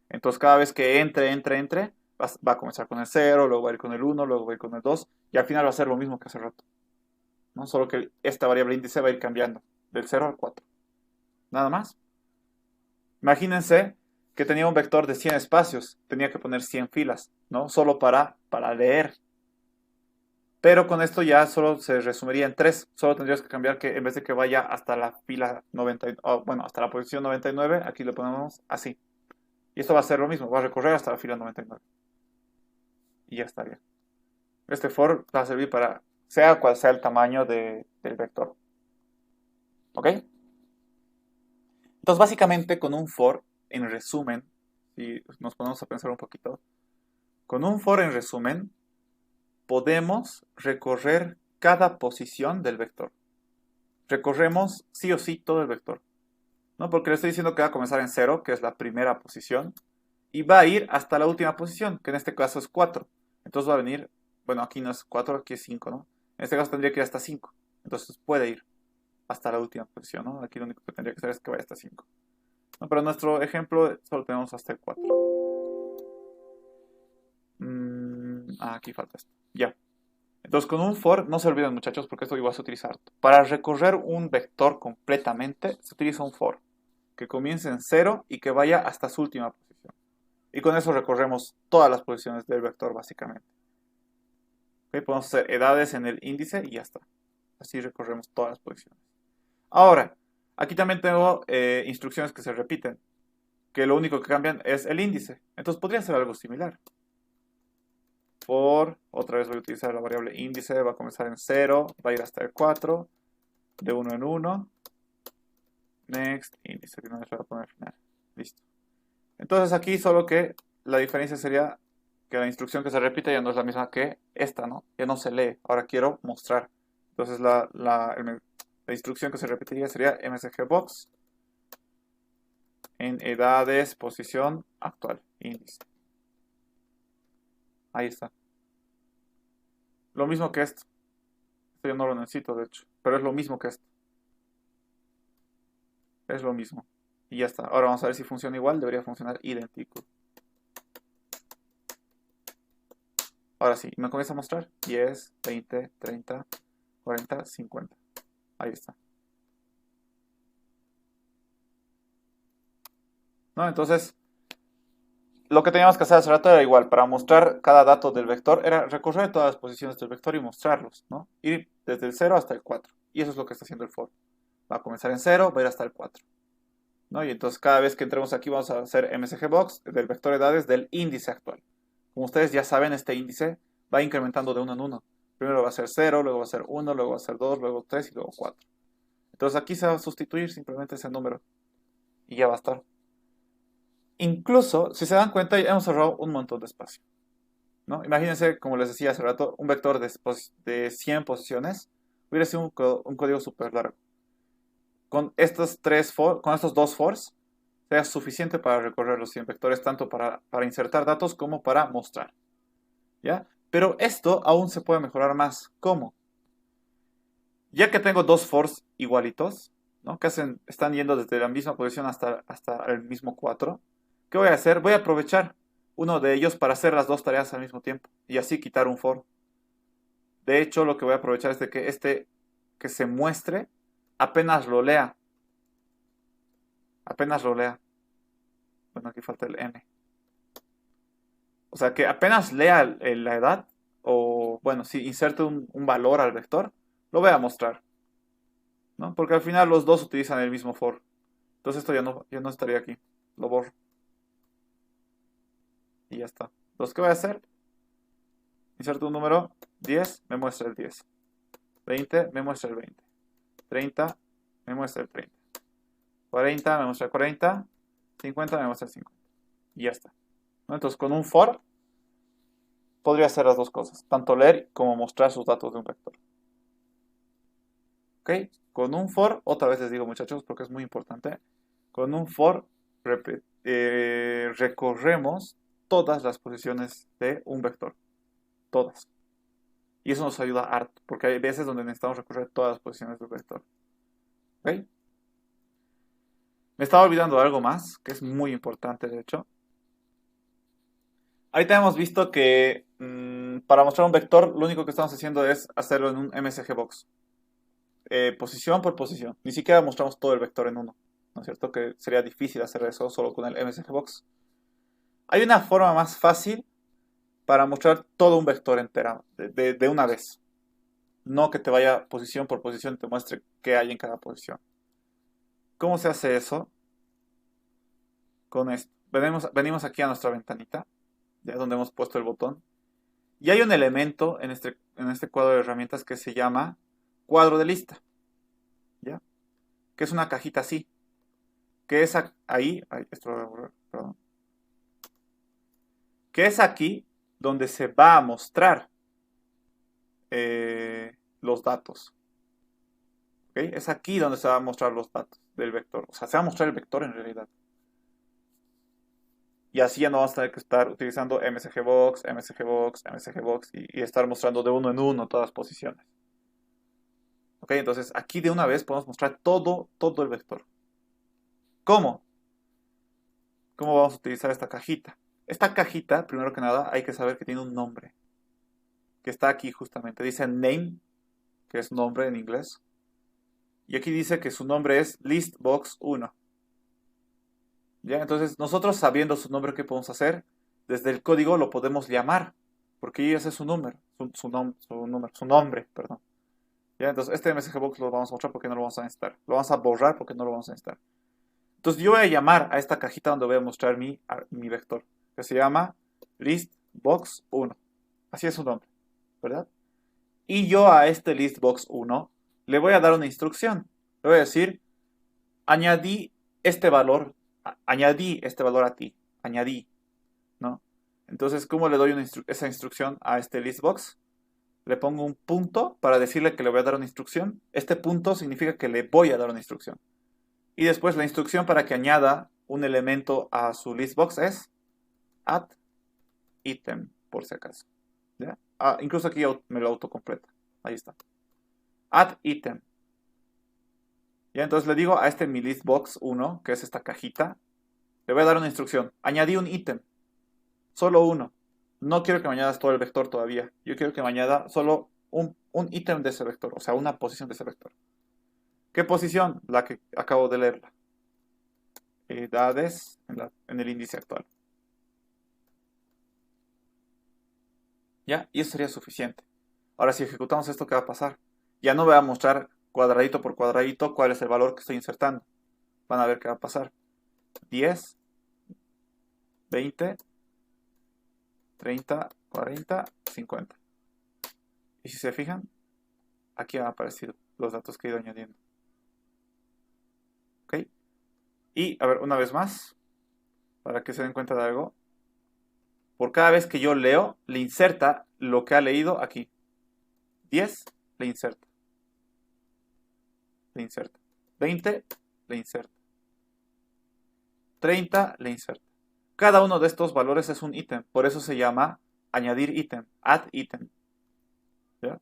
Entonces cada vez que entre, va a comenzar con el 0, luego va a ir con el 1, luego va a ir con el 2 y al final va a ser lo mismo que hace rato, ¿no? Solo que esta variable índice va a ir cambiando del 0 al 4. Nada más. Imagínense que tenía un vector de 100 espacios, tenía que poner 100 filas, ¿no? Solo para leer. Pero con esto ya solo se resumiría en 3. Solo tendrías que cambiar que en vez de que vaya hasta la fila 90, bueno, hasta la posición 99, aquí lo ponemos así. Y esto va a ser lo mismo, va a recorrer hasta la fila 99. Y ya estaría. Este for va a servir para, sea cual sea el tamaño del vector. ¿Ok? Entonces, básicamente con un for, en resumen, si nos ponemos a pensar un poquito, con un for en resumen, podemos recorrer cada posición del vector. Recorremos sí o sí todo el vector, ¿no? Porque le estoy diciendo que va a comenzar en 0, que es la primera posición, y va a ir hasta la última posición, que en este caso es 4. Entonces va a venir, bueno, aquí no es 4, aquí es 5, ¿no? En este caso tendría que ir hasta 5. Entonces puede ir hasta la última posición, ¿no? Aquí lo único que tendría que hacer es que vaya hasta 5. No, pero en nuestro ejemplo solo tenemos hasta el 4. Aquí falta esto. Ya. Entonces con un for, no se olviden muchachos, porque esto igual se utiliza harto. Para recorrer un vector completamente, se utiliza un for, que comience en 0 y que vaya hasta su última posición. Y con eso recorremos todas las posiciones del vector básicamente. ¿Okay? Podemos hacer edades en el índice y ya está. Así recorremos todas las posiciones. Ahora, aquí también tengo instrucciones que se repiten, que lo único que cambian es el índice. Entonces podría ser algo similar. For, otra vez voy a utilizar la variable índice, va a comenzar en 0, va a ir hasta el 4, de 1 en 1, next, índice, que no les voy a poner final. Listo. Entonces aquí solo que la diferencia sería que la instrucción que se repite ya no es la misma que esta, ¿no? Ya no se lee, ahora quiero mostrar. Entonces la instrucción que se repetiría sería msgbox en edades, posición actual, índice. Ahí está. Lo mismo que esto. Esto yo no lo necesito, de hecho. Pero es lo mismo que esto. Es lo mismo. Y ya está. Ahora vamos a ver si funciona igual. Debería funcionar idéntico. Ahora sí, me comienza a mostrar. 10, 20, 30, 40, 50. Ahí está. ¿No? Entonces, lo que teníamos que hacer hace rato era igual. Para mostrar cada dato del vector, era recorrer todas las posiciones del vector y mostrarlos, ¿no? Ir desde el 0 hasta el 4. Y eso es lo que está haciendo el for. Va a comenzar en 0, va a ir hasta el 4. ¿No? Y entonces cada vez que entremos aquí vamos a hacer msgbox del vector edades del índice actual. Como ustedes ya saben, este índice va incrementando de 1 en 1. Primero va a ser 0, luego va a ser 1, luego va a ser 2, luego 3 y luego 4. Entonces aquí se va a sustituir simplemente ese número y ya va a estar. Incluso, si se dan cuenta, ya hemos ahorrado un montón de espacio, ¿no? Imagínense, como les decía hace rato, un vector de 100 posiciones hubiera sido un código súper largo. Con estos dos fors, sea suficiente para recorrer los 100 vectores, tanto para insertar datos como para mostrar, ¿ya? Pero esto aún se puede mejorar más. ¿Cómo? Ya que tengo dos fors igualitos, ¿no? Que están yendo desde la misma posición hasta el mismo 4. ¿Qué voy a hacer? Voy a aprovechar uno de ellos para hacer las dos tareas al mismo tiempo y así quitar un for. De hecho, lo que voy a aprovechar es de que que se muestre apenas lo lea. Apenas lo lea. Bueno, aquí falta el n. O sea, que apenas lea la edad, o bueno, si inserte un valor al vector, lo voy a mostrar, ¿no? Porque al final los dos utilizan el mismo for. Entonces esto ya no estaría aquí. Lo borro. Y ya está. Entonces, ¿qué voy a hacer? Inserto un número, 10, me muestra el 10. 20, me muestra el 20. 30, me muestra el 30. 40, me muestra el 40. 50, me muestra el 50. Y ya está, ¿no? Entonces, con un for, podría hacer las dos cosas. Tanto leer como mostrar sus datos de un vector. ¿Ok? Con un for, otra vez les digo muchachos, porque es muy importante. Con un for recorremos todas las posiciones de un vector. Todas. Y eso nos ayuda harto, porque hay veces donde necesitamos recorrer todas las posiciones del vector. ¿Ok? Me estaba olvidando de algo más, que es muy importante de hecho. Ahorita hemos visto que para mostrar un vector, lo único que estamos haciendo es hacerlo en un MSG Box. Posición por posición. Ni siquiera mostramos todo el vector en uno. ¿No es cierto? Que sería difícil hacer eso solo con el MSG Box. Hay una forma más fácil para mostrar todo un vector entero, de una vez. No que te vaya posición por posición y te muestre qué hay en cada posición. ¿Cómo se hace eso? Con esto. Venimos aquí a nuestra ventanita, ya donde hemos puesto el botón. Y hay un elemento en este cuadro de herramientas que se llama cuadro de lista. ¿Ya? Que es una cajita así. Que es ahí. Esto lo voy a borrar, perdón. Que es aquí donde se va a mostrar los datos. ¿Okay? Es aquí donde se van a mostrar los datos del vector. O sea, se va a mostrar el vector en realidad. Y así ya no vamos a tener que estar utilizando MSGBox, MSGBox, MSGBox y estar mostrando de uno en uno todas las posiciones. ¿Ok? Entonces aquí de una vez podemos mostrar todo el vector. ¿Cómo? ¿Cómo vamos a utilizar esta cajita? Esta cajita, primero que nada, hay que saber que tiene un nombre. Que está aquí justamente. Dice name, que es nombre en inglés. Y aquí dice que su nombre es listbox1. ¿Ya? Entonces, nosotros sabiendo su nombre, ¿qué podemos hacer? Desde el código lo podemos llamar, porque ese es su número, su nombre, perdón. ¿Ya? Entonces, este MSGBox lo vamos a mostrar porque no lo vamos a necesitar. Lo vamos a borrar porque no lo vamos a necesitar. Entonces, yo voy a llamar a esta cajita donde voy a mostrar mi vector, que se llama listbox1. Así es su nombre, ¿verdad? Y yo a este listbox1 le voy a dar una instrucción. Le voy a decir, añadí este valor a ti, añadí, ¿no? Entonces, ¿cómo le doy esa instrucción a este listbox? Le pongo un punto para decirle que le voy a dar una instrucción. Este punto significa que le voy a dar una instrucción. Y después la instrucción para que añada un elemento a su listbox es add item, por si acaso. ¿Ya? Incluso aquí me lo autocompleta. Ahí está. Add item. Ya, entonces le digo a este mi listbox 1, que es esta cajita, le voy a dar una instrucción. Añadí un ítem. Solo uno. No quiero que me añadas todo el vector todavía. Yo quiero que me añada solo un ítem de ese vector. O sea, una posición de ese vector. ¿Qué posición? La que acabo de leerla. Edades en el índice actual. ¿Ya? Y eso sería suficiente. Ahora, si ejecutamos esto, ¿qué va a pasar? Ya no voy a mostrar cuadradito por cuadradito cuál es el valor que estoy insertando. Van a ver qué va a pasar. 10, 20, 30, 40, 50. Y si se fijan, aquí han aparecido los datos que he ido añadiendo. ¿Ok? Y, a ver, una vez más, para que se den cuenta de algo. Por cada vez que yo leo, le inserta lo que ha leído aquí. 10, le inserta. Le inserta. 20, le inserta. 30, le inserta. Cada uno de estos valores es un ítem. Por eso se llama añadir ítem. Add item. ¿Ya?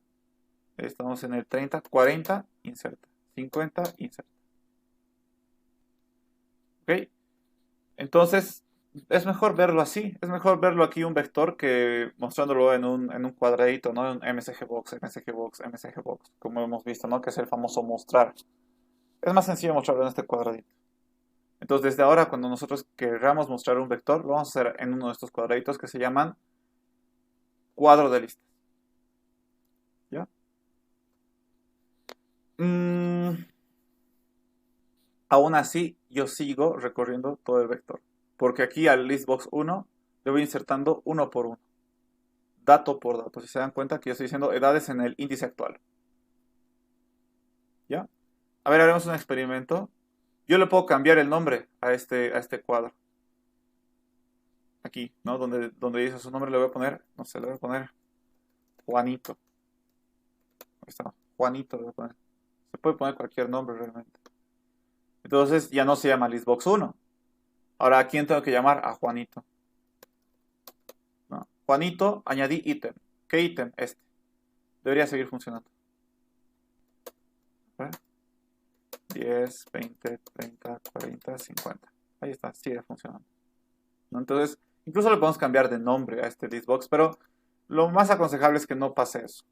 Estamos en el 30, 40, inserta. 50, inserta. ¿Ok? Entonces, es mejor verlo así. Es mejor verlo aquí un vector que mostrándolo en un cuadradito, ¿no? En MSG Box, MSG Box, MSG Box, como hemos visto, ¿no? Que es el famoso mostrar. Es más sencillo mostrarlo en este cuadradito. Entonces, desde ahora, cuando nosotros queramos mostrar un vector, lo vamos a hacer en uno de estos cuadraditos que se llaman cuadro de listas. ¿Ya? Aún así, yo sigo recorriendo todo el vector. Porque aquí al listbox 1 le voy insertando uno por uno. Dato por dato. Si se dan cuenta que yo estoy diciendo edades en el índice actual. ¿Ya? A ver, haremos un experimento. Yo le puedo cambiar el nombre a este cuadro. Aquí, ¿no? Donde dice su nombre le voy a poner, no sé, le voy a poner Juanito. Ahí está, Juanito le voy a poner. Se puede poner cualquier nombre realmente. Entonces ya no se llama listbox 1. Ahora, ¿a quién tengo que llamar? A Juanito. ¿No? Juanito, añadí ítem. ¿Qué ítem? Este. Debería seguir funcionando. ¿Ver? 10, 20, 30, 40, 50. Ahí está, sigue funcionando. ¿No? Entonces, incluso le podemos cambiar de nombre a este listbox, pero lo más aconsejable es que no pase eso.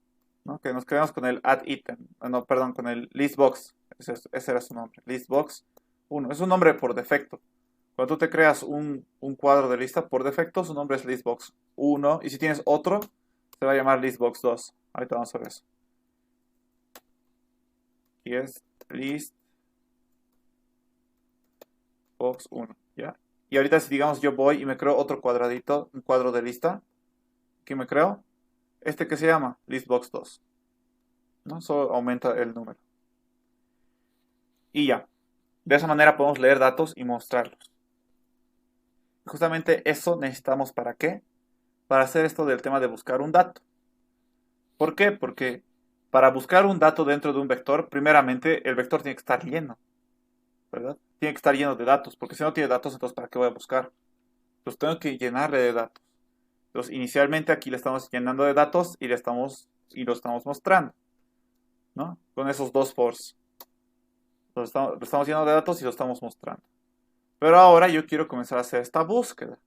¿No? Que nos quedemos con el add item. No, perdón, con el listbox. Ese era su nombre. Listbox 1. Es un nombre por defecto. Cuando tú te creas un cuadro de lista, por defecto su nombre es listbox 1. Y si tienes otro, se va a llamar listbox 2. Ahorita vamos a ver eso. Y es listbox 1. ¿Ya? Y ahorita si digamos yo voy y me creo otro cuadradito, un cuadro de lista, ¿qué me creo? Este que se llama listbox 2. ¿No? Solo aumenta el número. Y ya. De esa manera podemos leer datos y mostrarlos. Justamente eso necesitamos ¿para qué? Para hacer esto del tema de buscar un dato. ¿Por qué? Porque para buscar un dato dentro de un vector, primeramente el vector tiene que estar lleno, ¿verdad? Tiene que estar lleno de datos, porque si no tiene datos, entonces ¿para qué voy a buscar? Entonces tengo que llenarle de datos. Entonces inicialmente aquí le estamos llenando de datos y lo estamos mostrando, ¿no? Con esos dos fors. Lo estamos llenando de datos y lo estamos mostrando. Pero ahora yo quiero comenzar a hacer esta búsqueda.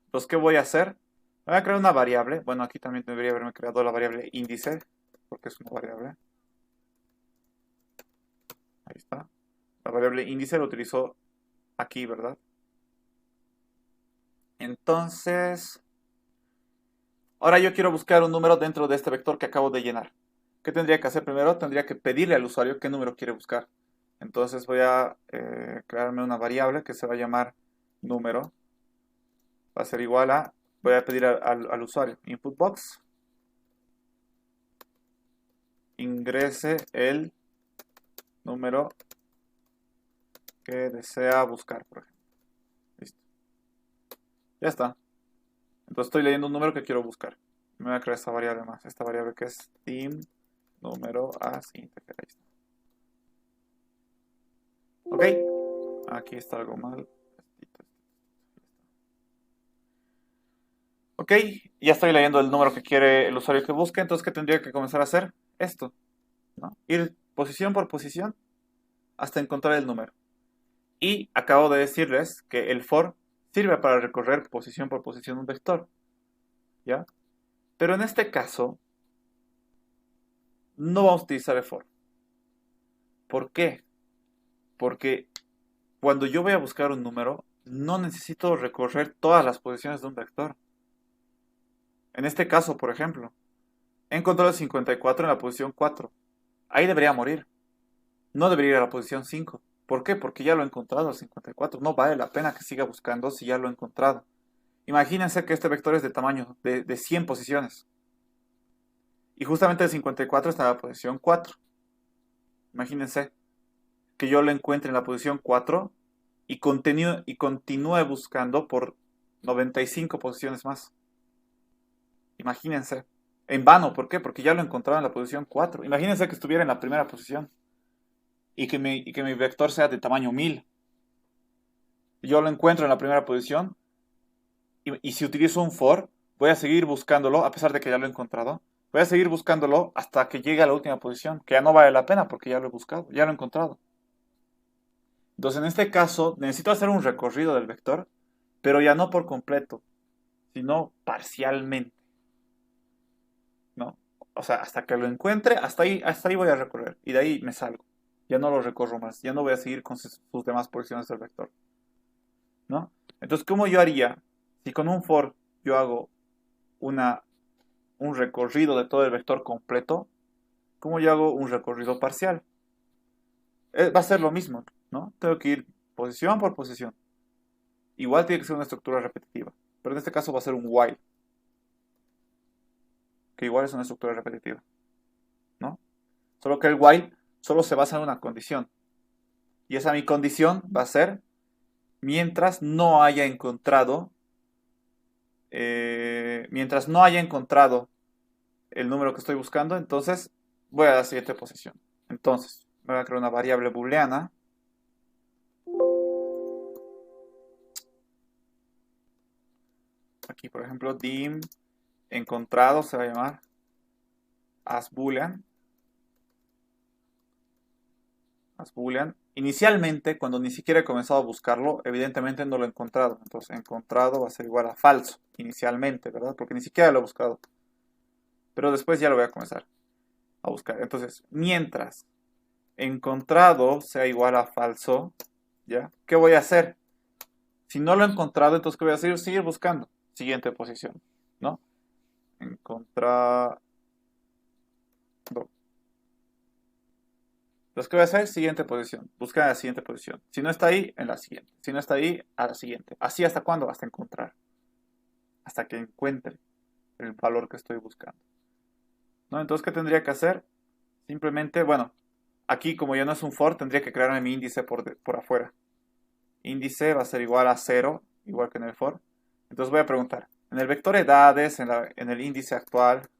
Entonces, ¿qué voy a hacer? Voy a crear una variable. Bueno, aquí también debería haberme creado la variable índice, porque es una variable. Ahí está. La variable índice lo utilizo aquí, ¿verdad? Entonces, ahora yo quiero buscar un número dentro de este vector que acabo de llenar. ¿Qué tendría que hacer primero? Tendría que pedirle al usuario qué número quiere buscar. Entonces voy a crearme una variable que se va a llamar número. Va a ser igual a, voy a pedir al usuario, input box, ingrese el número que desea buscar, por ejemplo. Listo. Ya está. Entonces estoy leyendo un número que quiero buscar. Me voy a crear esta variable más. Esta variable que es team número as integer. Ahí está. Ok. Aquí está algo mal. Ok. Ya estoy leyendo el número que quiere el usuario que busque. Entonces, ¿qué tendría que comenzar a hacer? Esto, ¿no? Ir posición por posición hasta encontrar el número. Y acabo de decirles que el for sirve para recorrer posición por posición un vector. ¿Ya? Pero en este caso, no vamos a utilizar el for. ¿Por qué? Porque cuando yo voy a buscar un número, no necesito recorrer todas las posiciones de un vector. En este caso, por ejemplo, he encontrado el 54 en la posición 4. Ahí debería morir. No debería ir a la posición 5. ¿Por qué? Porque ya lo he encontrado el 54. No vale la pena que siga buscando si ya lo he encontrado. Imagínense que este vector es de tamaño de 100 posiciones. Y justamente el 54 está en la posición 4. Imagínense que yo lo encuentre en la posición 4 y continúe buscando por 95 posiciones más. Imagínense. En vano, ¿por qué? Porque ya lo encontraba en la posición 4. Imagínense que estuviera en la primera posición y que mi vector sea de tamaño 1000. Yo lo encuentro en la primera posición y si utilizo un for, voy a seguir buscándolo a pesar de que ya lo he encontrado, Voy a seguir buscándolo hasta que llegue a la última posición, que ya no vale la pena porque ya lo he buscado, ya lo he encontrado. Entonces, en este caso, necesito hacer un recorrido del vector, pero ya no por completo, sino parcialmente, ¿no? O sea, hasta que lo encuentre, hasta ahí voy a recorrer, y de ahí me salgo. Ya no lo recorro más, ya no voy a seguir con sus demás posiciones del vector, ¿no? Entonces, ¿cómo yo haría si con un for yo hago un recorrido de todo el vector completo? ¿Cómo yo hago un recorrido parcial? Va a ser lo mismo, ¿no? Tengo que ir posición por posición. Igual tiene que ser una estructura repetitiva, pero en este caso va a ser un while, que igual es una estructura repetitiva, ¿no? Solo que el while solo se basa en una condición, y esa mi condición va a ser mientras no haya encontrado el número que estoy buscando, entonces voy a la siguiente posición. Entonces, voy a crear una variable booleana. Aquí, por ejemplo, dim encontrado se va a llamar as boolean. As boolean. Inicialmente, cuando ni siquiera he comenzado a buscarlo, evidentemente no lo he encontrado. Entonces, encontrado va a ser igual a falso, inicialmente, ¿verdad? Porque ni siquiera lo he buscado. Pero después ya lo voy a comenzar a buscar. Entonces, mientras encontrado sea igual a falso, ¿ya? ¿Qué voy a hacer? Si no lo he encontrado, entonces ¿qué voy a hacer? Seguir buscando. Siguiente posición, ¿no? Encontrado. Entonces, ¿qué voy a hacer? Siguiente posición. Buscar en la siguiente posición. Si no está ahí, en la siguiente. Si no está ahí, a la siguiente. ¿Así hasta cuándo? Hasta encontrar. Hasta que encuentre el valor que estoy buscando, ¿no? Entonces, ¿qué tendría que hacer? Simplemente, bueno, aquí como ya no es un for, tendría que crearme mi índice por afuera. Índice va a ser igual a 0, igual que en el for. Entonces voy a preguntar, en el vector edades, en el índice actual,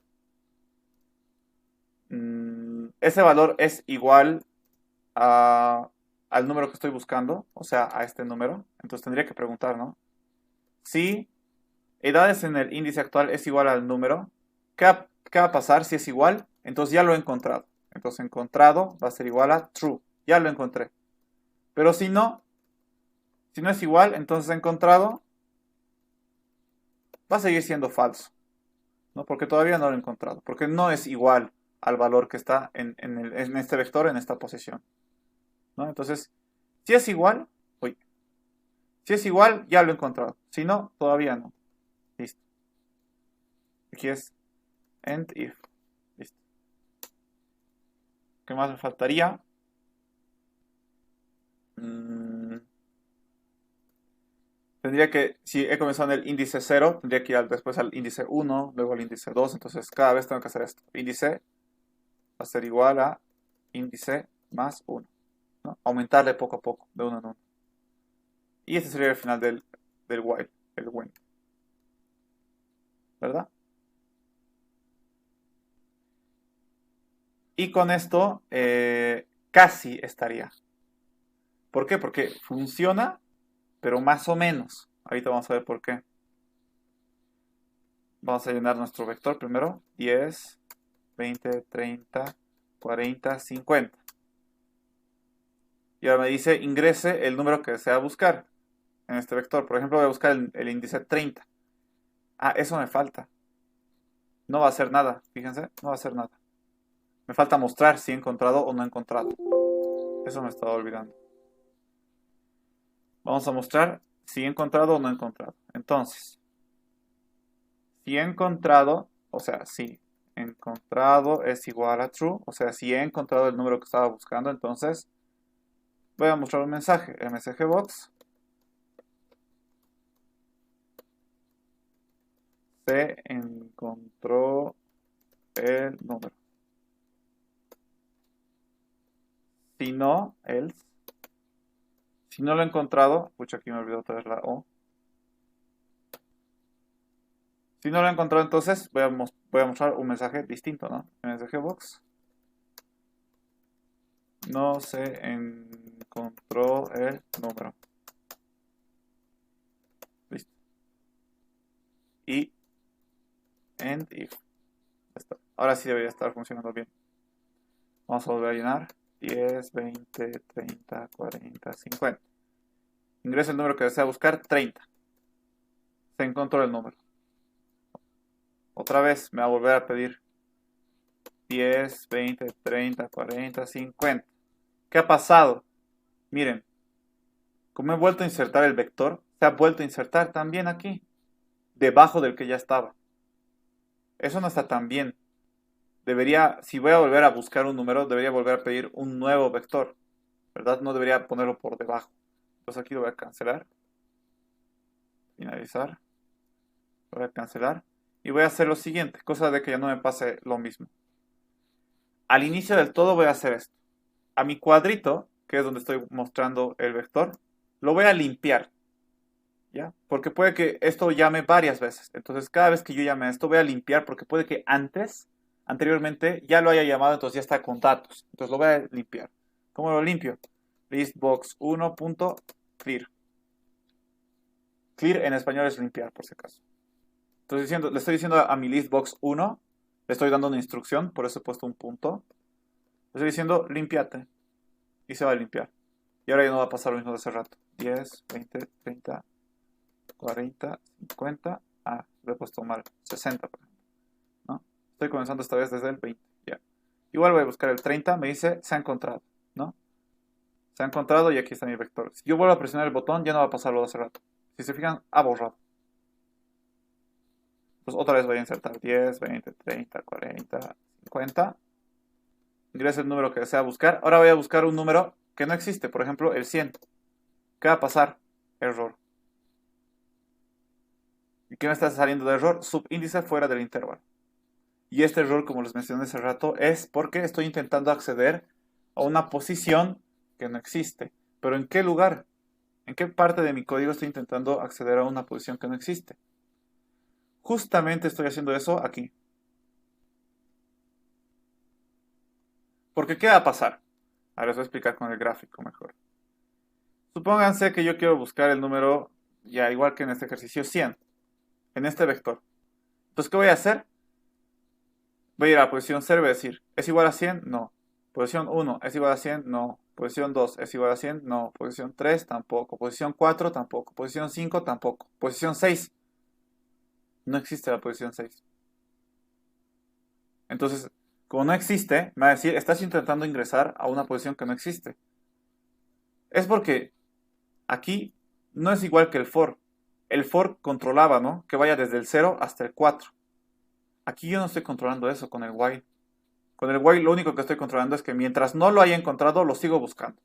ese valor es igual al número que estoy buscando, o sea, a este número. Entonces tendría que preguntar, ¿no? Si edades en el índice actual es igual al número, ¿qué va a pasar si es igual? Entonces ya lo he encontrado. Entonces encontrado va a ser igual a true. Ya lo encontré. Pero si no es igual, entonces encontrado va a seguir siendo falso, ¿no? Porque todavía no lo he encontrado. Porque no es igual al valor que está en este vector, en esta posición, ¿no? Entonces, si es igual, uy, si es igual, ya lo he encontrado. Si no, todavía no. Listo. Aquí es end if. Listo. ¿Qué más me faltaría? Mm, Tendría que, si he comenzado en el índice 0, tendría que ir después al índice 1, luego al índice 2. Entonces, cada vez tengo que hacer esto. Índice va a ser igual a índice más 1, ¿no? Aumentarle poco a poco, de uno en uno. Y este sería el final del while, el when, ¿verdad? Y con esto casi estaría. ¿Por qué? Porque funciona, pero más o menos. Ahorita vamos a ver por qué. Vamos a llenar nuestro vector primero. 10, 20, 30, 40, 50. Y ahora me dice ingrese el número que desea buscar en este vector. Por ejemplo, voy a buscar el índice 30. Ah, eso me falta. No va a hacer nada. Fíjense, no va a hacer nada. Me falta mostrar si he encontrado o no he encontrado. Eso me estaba olvidando. Vamos a mostrar si he encontrado o no he encontrado. Entonces, si he encontrado, o sea, si encontrado es igual a true, o sea, si he encontrado el número que estaba buscando, entonces voy a mostrar un mensaje, msgbox, se encontró el número. Si no, else. Si no lo he encontrado, pucha, aquí me olvidó otra vez la O. Si no lo he encontrado, entonces voy a mostrar un mensaje distinto, ¿no? msgbox. No se encontró el número. Listo. Y end if. Ya está. Ahora sí debería estar funcionando bien. Vamos a volver a llenar. 10, 20, 30, 40, 50. Ingreso el número que desea buscar, 30. Se encontró el número. Otra vez me va a volver a pedir 10, 20, 30, 40, 50. ¿Qué ha pasado? Miren, como he vuelto a insertar el vector, se ha vuelto a insertar también aquí, debajo del que ya estaba. Eso no está tan bien. Debería, si voy a volver a buscar un número, debería volver a pedir un nuevo vector, ¿verdad? No debería ponerlo por debajo. Entonces aquí lo voy a cancelar, finalizar, lo voy a cancelar y voy a hacer lo siguiente, cosa de que ya no me pase lo mismo. Al inicio del todo voy a hacer esto. A mi cuadrito, que es donde estoy mostrando el vector, lo voy a limpiar, ¿ya? Porque puede que esto llame varias veces. Entonces, cada vez que yo llame a esto, voy a limpiar porque puede que anteriormente, ya lo haya llamado, entonces ya está con datos. Entonces lo voy a limpiar. ¿Cómo lo limpio? Listbox1.clear. Clear en español es limpiar, por si acaso. Entonces le estoy diciendo a mi listbox1, le estoy dando una instrucción, por eso he puesto un punto. Le estoy diciendo, límpiate. Y se va a limpiar. Y ahora ya no va a pasar lo mismo de hace rato. 10, 20, 30, 40, 50. Ah, lo he puesto mal. 60, por ejemplo. ¿No? Estoy comenzando esta vez desde el 20. Ya. Igual voy a buscar el 30. Me dice, se ha encontrado. ¿No? Se ha encontrado y aquí está mi vector. Si yo vuelvo a presionar el botón, ya no va a pasar lo de hace rato. Si se fijan, ha borrado. Pues otra vez voy a insertar 10, 20, 30, 40, 50. Ingreso el número que desea buscar. Ahora voy a buscar un número que no existe. Por ejemplo, el 100. ¿Qué va a pasar? Error. ¿Y qué me está saliendo de error? Subíndice fuera del intervalo. Y este error, como les mencioné hace rato, es porque estoy intentando acceder a una posición que no existe. ¿Pero en qué lugar? ¿En qué parte de mi código estoy intentando acceder a una posición que no existe? Justamente estoy haciendo eso aquí. Porque ¿qué va a pasar? Ahora les voy a explicar con el gráfico mejor. Supónganse que yo quiero buscar el número, ya igual que en este ejercicio, 100, en este vector. Entonces, ¿qué voy a hacer? Voy a ir a la posición 0 y voy a decir, ¿es igual a 100? No. Posición 1, ¿es igual a 100? No. Posición 2, ¿es igual a 100? No. Posición 3, tampoco. Posición 4, tampoco. Posición 5, tampoco. Posición 6, no existe la posición 6. Entonces, como no existe, me va a decir, estás intentando ingresar a una posición que no existe. Es porque aquí no es igual que el for. El for controlaba, ¿no? Que vaya desde el 0 hasta el 4. Aquí yo no estoy controlando eso con el while. Con el while lo único que estoy controlando es que mientras no lo haya encontrado, lo sigo buscando.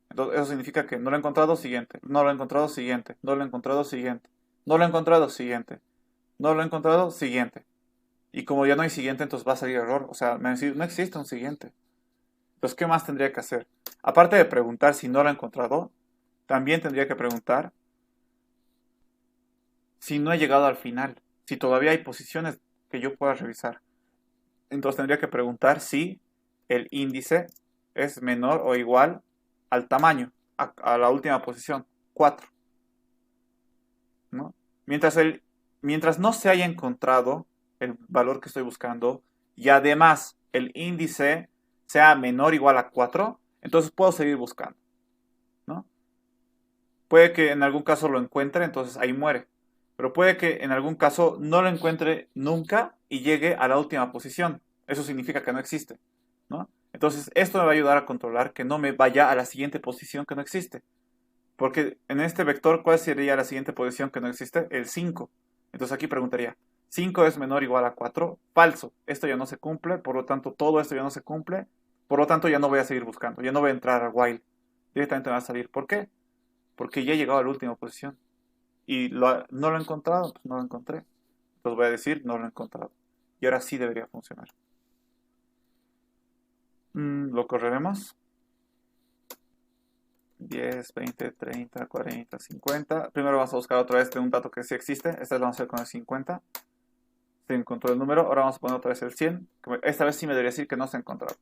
Entonces eso significa que no lo he encontrado, siguiente. No lo he encontrado, siguiente. No lo he encontrado, siguiente. No lo he encontrado, siguiente. No lo he encontrado, siguiente. Y como ya no hay siguiente, entonces va a salir error. O sea, me va a decir, no existe un siguiente. Entonces, ¿qué más tendría que hacer? Aparte de preguntar si no lo he encontrado, también tendría que preguntar si no he llegado al final. Si todavía hay posiciones que yo pueda revisar. Entonces tendría que preguntar si el índice es menor o igual al tamaño, a la última posición, 4, ¿no? Mientras no se haya encontrado el valor que estoy buscando y además el índice sea menor o igual a 4, entonces puedo seguir buscando, ¿no? Puede que en algún caso lo encuentre, entonces ahí muere. Pero puede que en algún caso no lo encuentre nunca y llegue a la última posición. Eso significa que no existe, ¿no? Entonces esto me va a ayudar a controlar que no me vaya a la siguiente posición que no existe. Porque en este vector, ¿cuál sería la siguiente posición que no existe? El 5. Entonces aquí preguntaría, ¿5 es menor o igual a 4? Falso. Esto ya no se cumple, por lo tanto todo esto ya no se cumple. Por lo tanto ya no voy a seguir buscando, ya no voy a entrar a while. Directamente me va a salir. ¿Por qué? Porque ya he llegado a la última posición. Y no lo he encontrado, pues no lo encontré. Entonces voy a decir, no lo he encontrado. Y ahora sí debería funcionar. Lo correremos. 10, 20, 30, 40, 50. Primero vamos a buscar otra vez de un dato que sí existe. Esta vez vamos a hacer con el 50. Se encontró el número. Ahora vamos a poner otra vez el 100. Esta vez sí me debería decir que no se ha encontrado.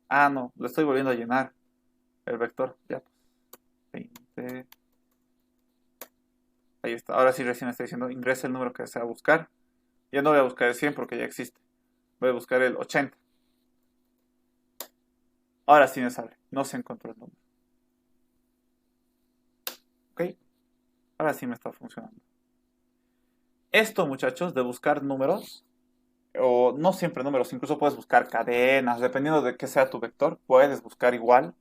Ah, no. Lo estoy volviendo a llenar. El vector. Ya. 20. Ahí está. Ahora sí recién está diciendo ingresa el número que desea buscar. Ya no voy a buscar el 100 porque ya existe. Voy a buscar el 80. Ahora sí me sale. No se encontró el número. ¿Ok? Ahora sí me está funcionando. Esto, muchachos, de buscar números, o no siempre números, incluso puedes buscar cadenas, dependiendo de qué sea tu vector, puedes buscar igual.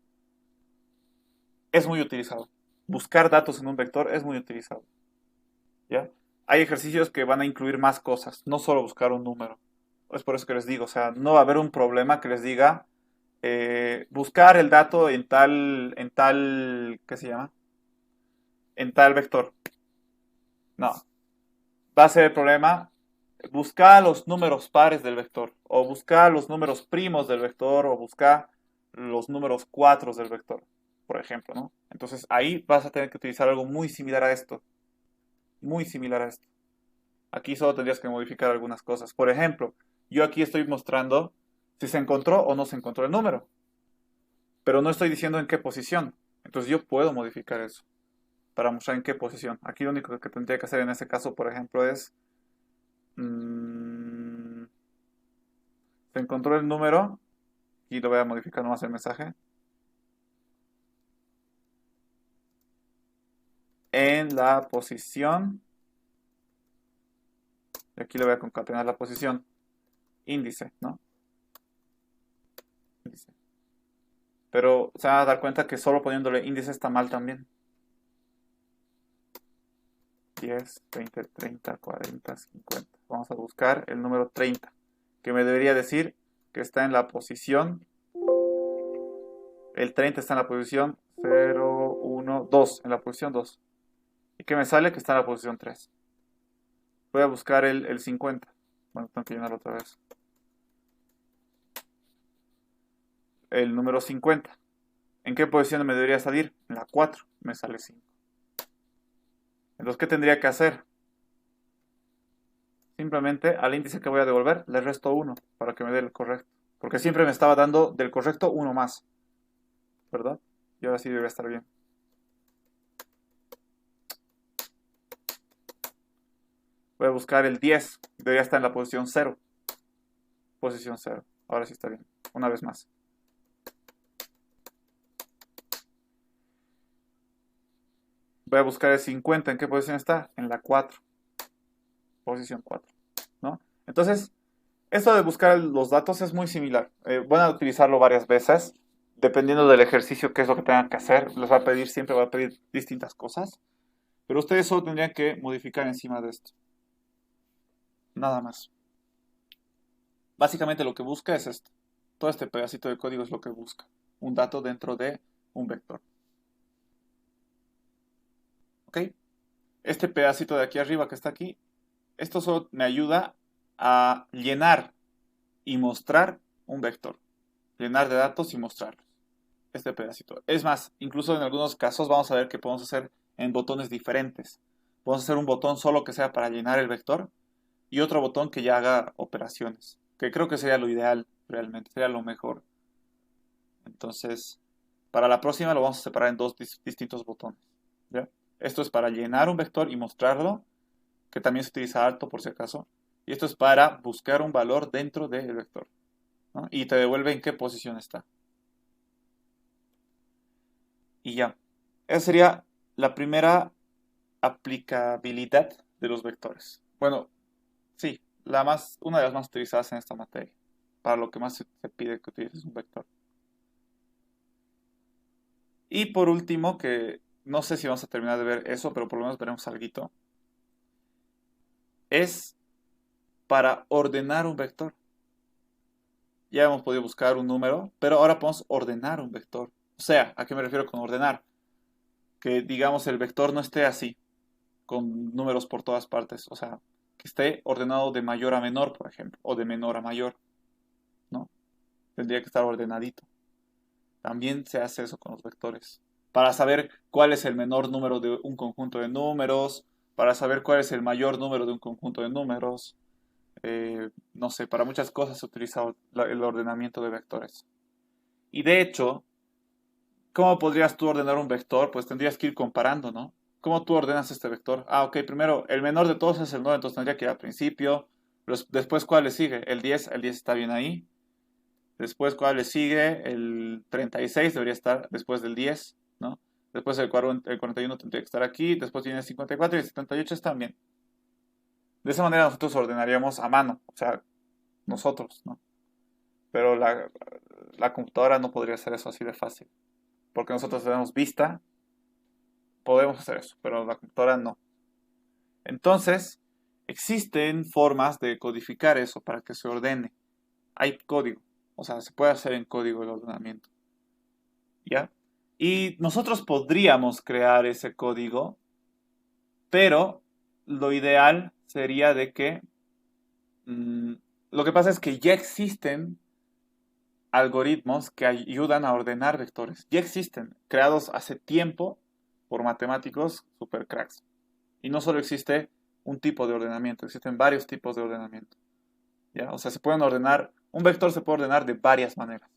Es muy utilizado. Buscar datos en un vector es muy utilizado. ¿Ya? Hay ejercicios que van a incluir más cosas, no solo buscar un número. Es por eso que les digo, o sea, no va a haber un problema que les diga buscar el dato ¿qué se llama? En tal vector. No, va a ser el problema buscar los números pares del vector, o buscar los números primos del vector, o buscar los números cuatros del vector, por ejemplo, ¿no? Entonces ahí vas a tener que utilizar algo muy similar a esto, muy similar a esto. Aquí solo tendrías que modificar algunas cosas. Por ejemplo, yo aquí estoy mostrando si se encontró o no se encontró el número, pero no estoy diciendo en qué posición. Entonces yo puedo modificar eso para mostrar en qué posición. Aquí lo único que tendría que hacer en ese caso, por ejemplo, es mm, se encontró el número y lo voy a modificar nomás el mensaje en la posición. Y aquí le voy a concatenar la posición índice, ¿no? Índice. Pero se van a dar cuenta que solo poniéndole índice está mal también. 10, 20, 30, 40, 50. Vamos a buscar el número 30, que me debería decir que está en la posición. El 30 está en la posición 0, 1, 2, en la posición 2. ¿Y que me sale? Que está en la posición 3. Voy a buscar el 50. Bueno, tengo que llenarlo otra vez. El número 50. ¿En qué posición me debería salir? En la 4. Me sale 5. Entonces, ¿qué tendría que hacer? Simplemente al índice que voy a devolver le resto 1 para que me dé el correcto. Porque siempre me estaba dando del correcto 1 más. ¿Verdad? Y ahora sí debería estar bien. Voy a buscar el 10. Debería estar en la posición 0. Posición 0. Ahora sí está bien. Una vez más. Voy a buscar el 50. ¿En qué posición está? En la 4. Posición 4. ¿No? Entonces, esto de buscar los datos es muy similar. Van a utilizarlo varias veces. Dependiendo del ejercicio, qué es lo que tengan que hacer. Les va a pedir, siempre va a pedir distintas cosas. Pero ustedes solo tendrían que modificar encima de esto. Nada más. Básicamente lo que busca es esto. Todo este pedacito de código es lo que busca. Un dato dentro de un vector. ¿Ok? Este pedacito de aquí arriba que está aquí, esto solo me ayuda a llenar y mostrar un vector. Llenar de datos y mostrarlos. Este pedacito. Es más, incluso en algunos casos vamos a ver que podemos hacer en botones diferentes. Podemos hacer un botón solo que sea para llenar el vector y otro botón que ya haga operaciones. Que creo que sería lo ideal, realmente. Sería lo mejor. Entonces, para la próxima lo vamos a separar en dos distintos botones. ¿Ya? Esto es para llenar un vector y mostrarlo, que también se utiliza alto por si acaso. Y esto es para buscar un valor dentro del vector, ¿no? Y te devuelve en qué posición está. Y ya. Esa sería la primera aplicabilidad de los vectores. Bueno, sí, una de las más utilizadas en esta materia. Para lo que más se pide que utilices un vector. Y por último, que no sé si vamos a terminar de ver eso, pero por lo menos veremos algo, es para ordenar un vector. Ya hemos podido buscar un número, pero ahora podemos ordenar un vector. O sea, ¿a qué me refiero con ordenar? Que digamos el vector no esté así, con números por todas partes. O sea, que esté ordenado de mayor a menor, por ejemplo, o de menor a mayor, ¿no? Tendría que estar ordenadito. También se hace eso con los vectores. Para saber cuál es el menor número de un conjunto de números, para saber cuál es el mayor número de un conjunto de números. No sé, para muchas cosas se utiliza el ordenamiento de vectores. Y de hecho, ¿cómo podrías tú ordenar un vector? Pues tendrías que ir comparando, ¿no? ¿Cómo tú ordenas este vector? Ah, ok, primero, el menor de todos es el 9, entonces tendría que ir al principio, Después, ¿cuál le sigue? El 10 está bien ahí. Después, ¿cuál le sigue? El 36 debería estar después del 10, ¿no? Después el 41 tendría que estar aquí. Después viene el 54 y el 78 están bien. De esa manera nosotros ordenaríamos a mano, o sea, nosotros, ¿no? Pero la computadora no podría hacer eso así de fácil. Porque nosotros tenemos vista, podemos hacer eso, pero la computadora no. Entonces, existen formas de codificar eso para que se ordene. Hay código, o sea, se puede hacer en código el ordenamiento. ¿Ya? Y nosotros podríamos crear ese código, pero lo ideal sería de que lo que pasa es que ya existen algoritmos que ayudan a ordenar vectores. Ya existen, creados hace tiempo por matemáticos super cracks. Y no solo existe un tipo de ordenamiento, existen varios tipos de ordenamiento. ¿Ya? O sea, se pueden ordenar, un vector se puede ordenar de varias maneras.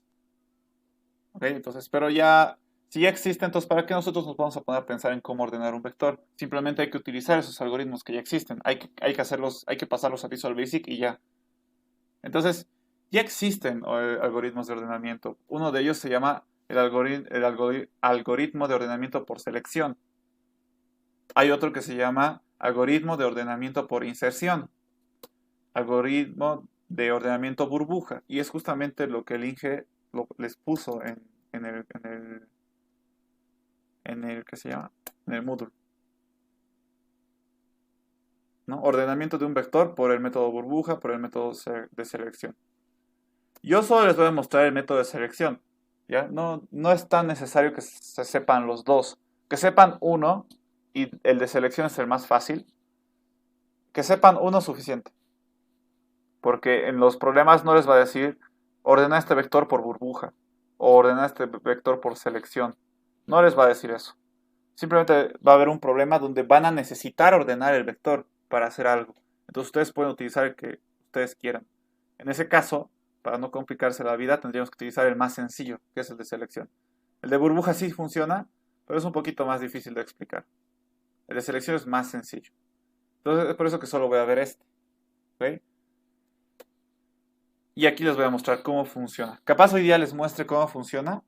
¿Ok? Entonces, pero ya, si ya existe, entonces, ¿para qué nosotros nos vamos a poner a pensar en cómo ordenar un vector? Simplemente hay que utilizar esos algoritmos que ya existen. Hay que hacerlos, hay que pasarlos a Visual Basic y ya. Entonces, ya existen algoritmos de ordenamiento. Uno de ellos se llama algoritmo de ordenamiento por selección. Hay otro que se llama algoritmo de ordenamiento por inserción. Algoritmo de ordenamiento burbuja. Y es justamente lo que el Inge les puso en el ¿qué se llama? En el Moodle. ¿No? Ordenamiento de un vector por el método burbuja, por el método de selección. Yo solo les voy a mostrar el método de selección. ¿Ya? No es tan necesario que se sepan los dos. Que sepan uno, y el de selección es el más fácil. Que sepan uno es suficiente. Porque en los problemas no les va a decir ordena este vector por burbuja o ordena este vector por selección. No les va a decir eso. Simplemente va a haber un problema donde van a necesitar ordenar el vector para hacer algo. Entonces ustedes pueden utilizar el que ustedes quieran. En ese caso, para no complicarse la vida, tendríamos que utilizar el más sencillo, que es el de selección. El de burbuja sí funciona, pero es un poquito más difícil de explicar. El de selección es más sencillo. Entonces es por eso que solo voy a ver este. ¿Ok? Y aquí les voy a mostrar cómo funciona. Capaz hoy día les muestre cómo funciona.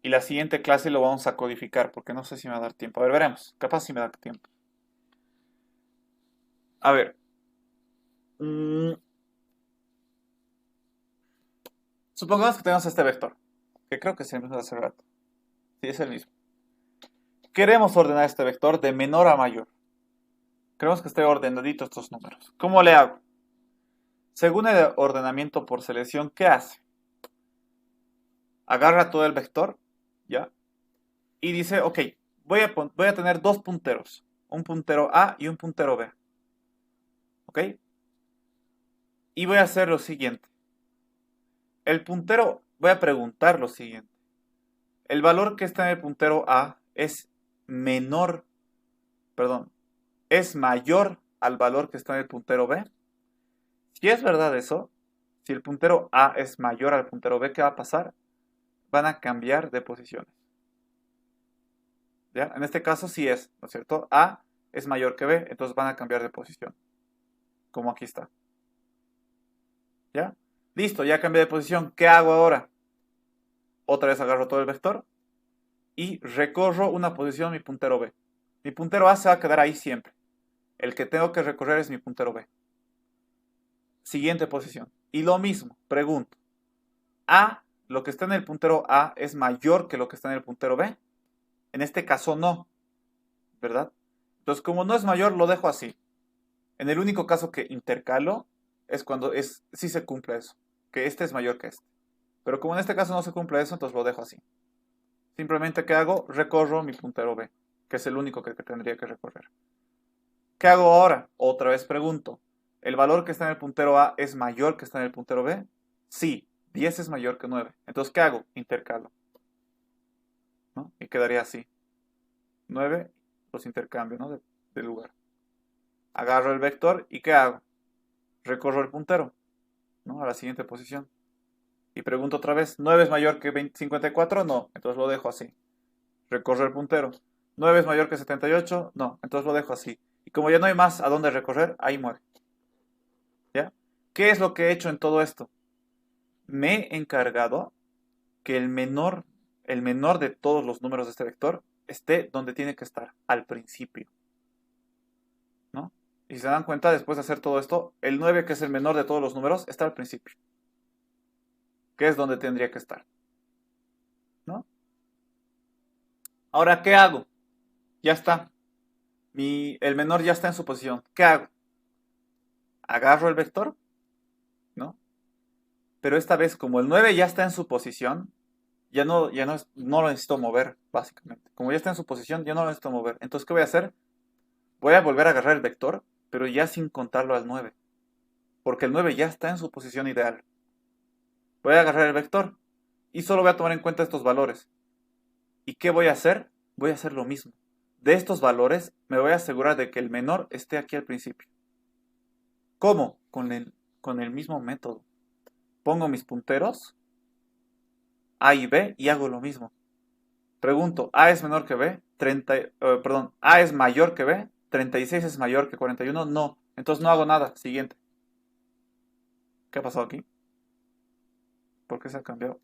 Y la siguiente clase lo vamos a codificar, porque no sé si me va a dar tiempo. A ver, veremos. Capaz si me da tiempo. A ver. Supongamos que tenemos este vector. Que creo que es el mismo de hace rato. Sí, es el mismo. Queremos ordenar este vector de menor a mayor. Queremos que esté ordenadito estos números. ¿Cómo le hago? Según el ordenamiento por selección, ¿qué hace? Agarra todo el vector, ¿ya? Y dice, ok, voy a tener dos punteros. Un puntero A y un puntero B. ¿Ok? Y voy a hacer lo siguiente. El puntero, voy a preguntar lo siguiente. El valor que está en el puntero A es menor, perdón, es mayor al valor que está en el puntero B. Si es verdad eso, si el puntero A es mayor al puntero B, ¿qué va a pasar? Van a cambiar de posiciones. ¿Ya? En este caso sí es, ¿no es cierto? A es mayor que B, entonces van a cambiar de posición. Como aquí está. ¿Ya? Listo, ya cambié de posición. ¿Qué hago ahora? Otra vez agarro todo el vector y recorro una posición mi puntero B. Mi puntero A se va a quedar ahí siempre. El que tengo que recorrer es mi puntero B. Siguiente posición. Y lo mismo, pregunto. ¿A, lo que está en el puntero A, es mayor que lo que está en el puntero B? En este caso no, ¿verdad? Entonces, como no es mayor, lo dejo así. En el único caso que intercalo es cuando sí se cumple eso, que este es mayor que este. Pero como en este caso no se cumple eso, entonces lo dejo así. Simplemente, ¿qué hago? Recorro mi puntero B, que es el único que tendría que recorrer. ¿Qué hago ahora? Otra vez pregunto. ¿El valor que está en el puntero A es mayor que está en el puntero B? Sí, 10 es mayor que 9. Entonces, ¿qué hago? Intercalo. ¿No? Y quedaría así. 9 los intercambio, ¿no? De lugar. Agarro el vector y ¿qué hago? Recorro el puntero, ¿no? A la siguiente posición. Y pregunto otra vez, ¿9 es mayor que 54? No, entonces lo dejo así. Recorro el puntero. ¿9 es mayor que 78? No, entonces lo dejo así. Y como ya no hay más a dónde recorrer, ahí muere. ¿Ya? ¿Qué es lo que he hecho en todo esto? Me he encargado que el menor de todos los números de este vector esté donde tiene que estar, al principio, ¿no? Y si se dan cuenta, después de hacer todo esto, el 9, que es el menor de todos los números, está al principio, que es donde tendría que estar, ¿no? Ahora, ¿qué hago? Ya está. El menor ya está en su posición. ¿Qué hago? Agarro el vector, ¿no? Pero esta vez, como el 9 ya está en su posición, no lo necesito mover, básicamente. Como ya está en su posición, ya no lo necesito mover. Entonces, ¿qué voy a hacer? Voy a volver a agarrar el vector, pero ya sin contarlo al 9, porque el 9 ya está en su posición ideal. Voy a agarrar el vector y solo voy a tomar en cuenta estos valores. ¿Y qué voy a hacer? Voy a hacer lo mismo. De estos valores me voy a asegurar de que el menor esté aquí al principio. ¿Cómo? Con el mismo método. Pongo mis punteros A y B y hago lo mismo. Pregunto, ¿A es menor que B? Perdón, ¿A es mayor que B? ¿36 es mayor que 41? No. Entonces no hago nada. Siguiente. ¿Qué ha pasado aquí? ¿Por qué se ha cambiado?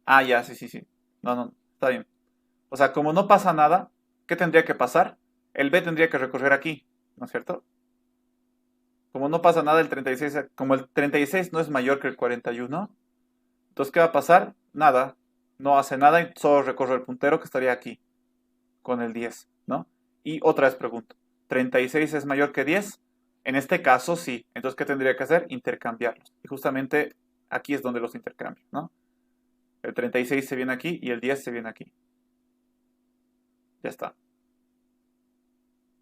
Ah, ya, sí, sí, sí. No, no, está bien. O sea, como no pasa nada, ¿qué tendría que pasar? El B tendría que recorrer aquí, ¿no es cierto? Como no pasa nada, como el 36 no es mayor que el 41, entonces, ¿qué va a pasar? Nada. No hace nada y solo recorre el puntero que estaría aquí, con el 10, ¿no? Y otra vez pregunto, ¿36 es mayor que 10? En este caso, sí. Entonces, ¿qué tendría que hacer? Intercambiarlos. Y justamente aquí es donde los intercambio, ¿no? El 36 se viene aquí y el 10 se viene aquí. Ya está,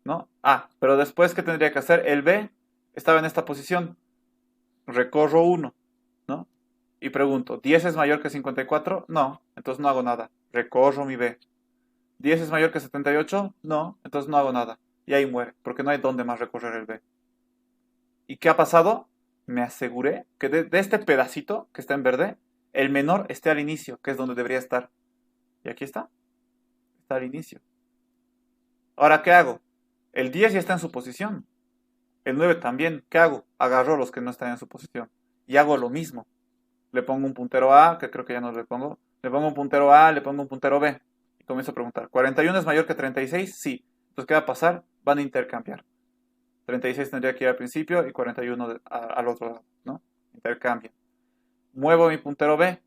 ¿no? Ah, pero después, ¿qué tendría que hacer? El B estaba en esta posición. Recorro 1, ¿no? Y pregunto, ¿10 es mayor que 54? No, entonces no hago nada. Recorro mi B. ¿10 es mayor que 78? No, entonces no hago nada. Y ahí muere, porque no hay dónde más recorrer el B. ¿Y qué ha pasado? Me aseguré que de este pedacito que está en verde, el menor esté al inicio, que es donde debería estar. Y aquí está al inicio. Ahora, ¿qué hago? El 10 ya está en su posición. El 9 también. ¿Qué hago? Agarro los que no están en su posición. Y hago lo mismo. Le pongo un puntero A, que creo que ya no le pongo. Le pongo un puntero A, le pongo un puntero B. Y comienzo a preguntar. ¿41 es mayor que 36? Sí. Entonces, ¿qué va a pasar? Van a intercambiar. 36 tendría que ir al principio y 41 al otro lado, ¿no? Intercambian. Muevo mi puntero B.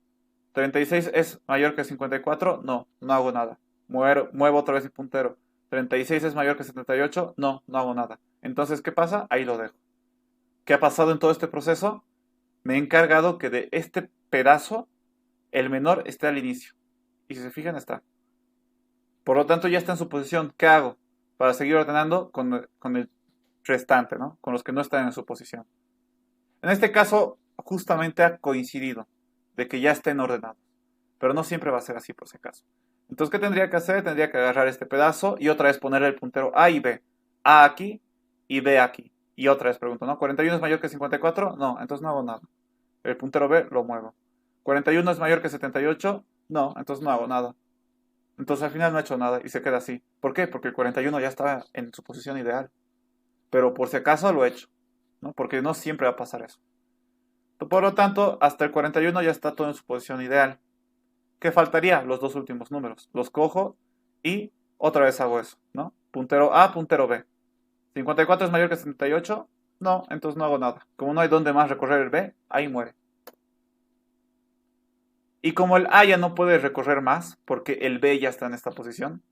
¿36 es mayor que 54? No, no hago nada. Muevo otra vez mi puntero. ¿36 es mayor que 78? No, no hago nada. Entonces, ¿qué pasa? Ahí lo dejo. ¿Qué ha pasado en todo este proceso? Me he encargado que de este pedazo el menor esté al inicio. Y si se fijan, está. Por lo tanto, ya está en su posición. ¿Qué hago? Para seguir ordenando con el restante, ¿no? Con los que no están en su posición. En este caso, justamente ha coincidido de que ya estén ordenados. Pero no siempre va a ser así, por si acaso. Entonces, ¿qué tendría que hacer? Tendría que agarrar este pedazo y otra vez ponerle el puntero A y B. A aquí y B aquí. Y otra vez pregunto, ¿no? ¿41 es mayor que 54? No, entonces no hago nada. El puntero B lo muevo. ¿41 es mayor que 78? No, entonces no hago nada. Entonces al final no he hecho nada y se queda así. ¿Por qué? Porque el 41 ya estaba en su posición ideal. Pero por si acaso lo he hecho, ¿no? Porque no siempre va a pasar eso. Por lo tanto, hasta el 41 ya está todo en su posición ideal. ¿Qué faltaría? Los dos últimos números. Los cojo y otra vez hago eso, ¿no? Puntero A, puntero B. ¿54 es mayor que 78? No, entonces no hago nada. Como no hay dónde más recorrer el B, ahí muere. Y como el A ya no puede recorrer más, porque el B ya está en esta posición,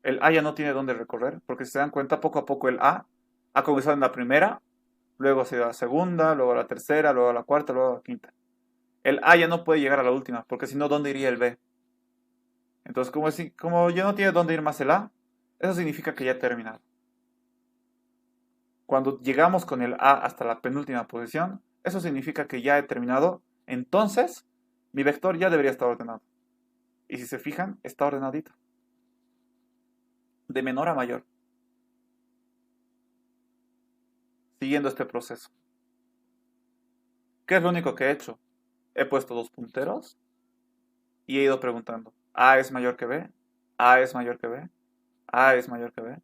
el A ya no tiene dónde recorrer, porque si se dan cuenta, poco a poco el A ha comenzado en la primera, luego se da a la segunda, luego a la tercera, luego a la cuarta, luego a la quinta. El A ya no puede llegar a la última, porque si no, ¿dónde iría el B? Entonces, como ya no tiene dónde ir más el A, eso significa que ya ha terminado. Cuando llegamos con el A hasta la penúltima posición, eso significa que ya he terminado, entonces mi vector ya debería estar ordenado. Y si se fijan, está ordenadito, de menor a mayor, siguiendo este proceso. ¿Qué es lo único que he hecho? He puesto dos punteros y he ido preguntando, ¿A es mayor que B? ¿A es mayor que B? ¿A es mayor que B?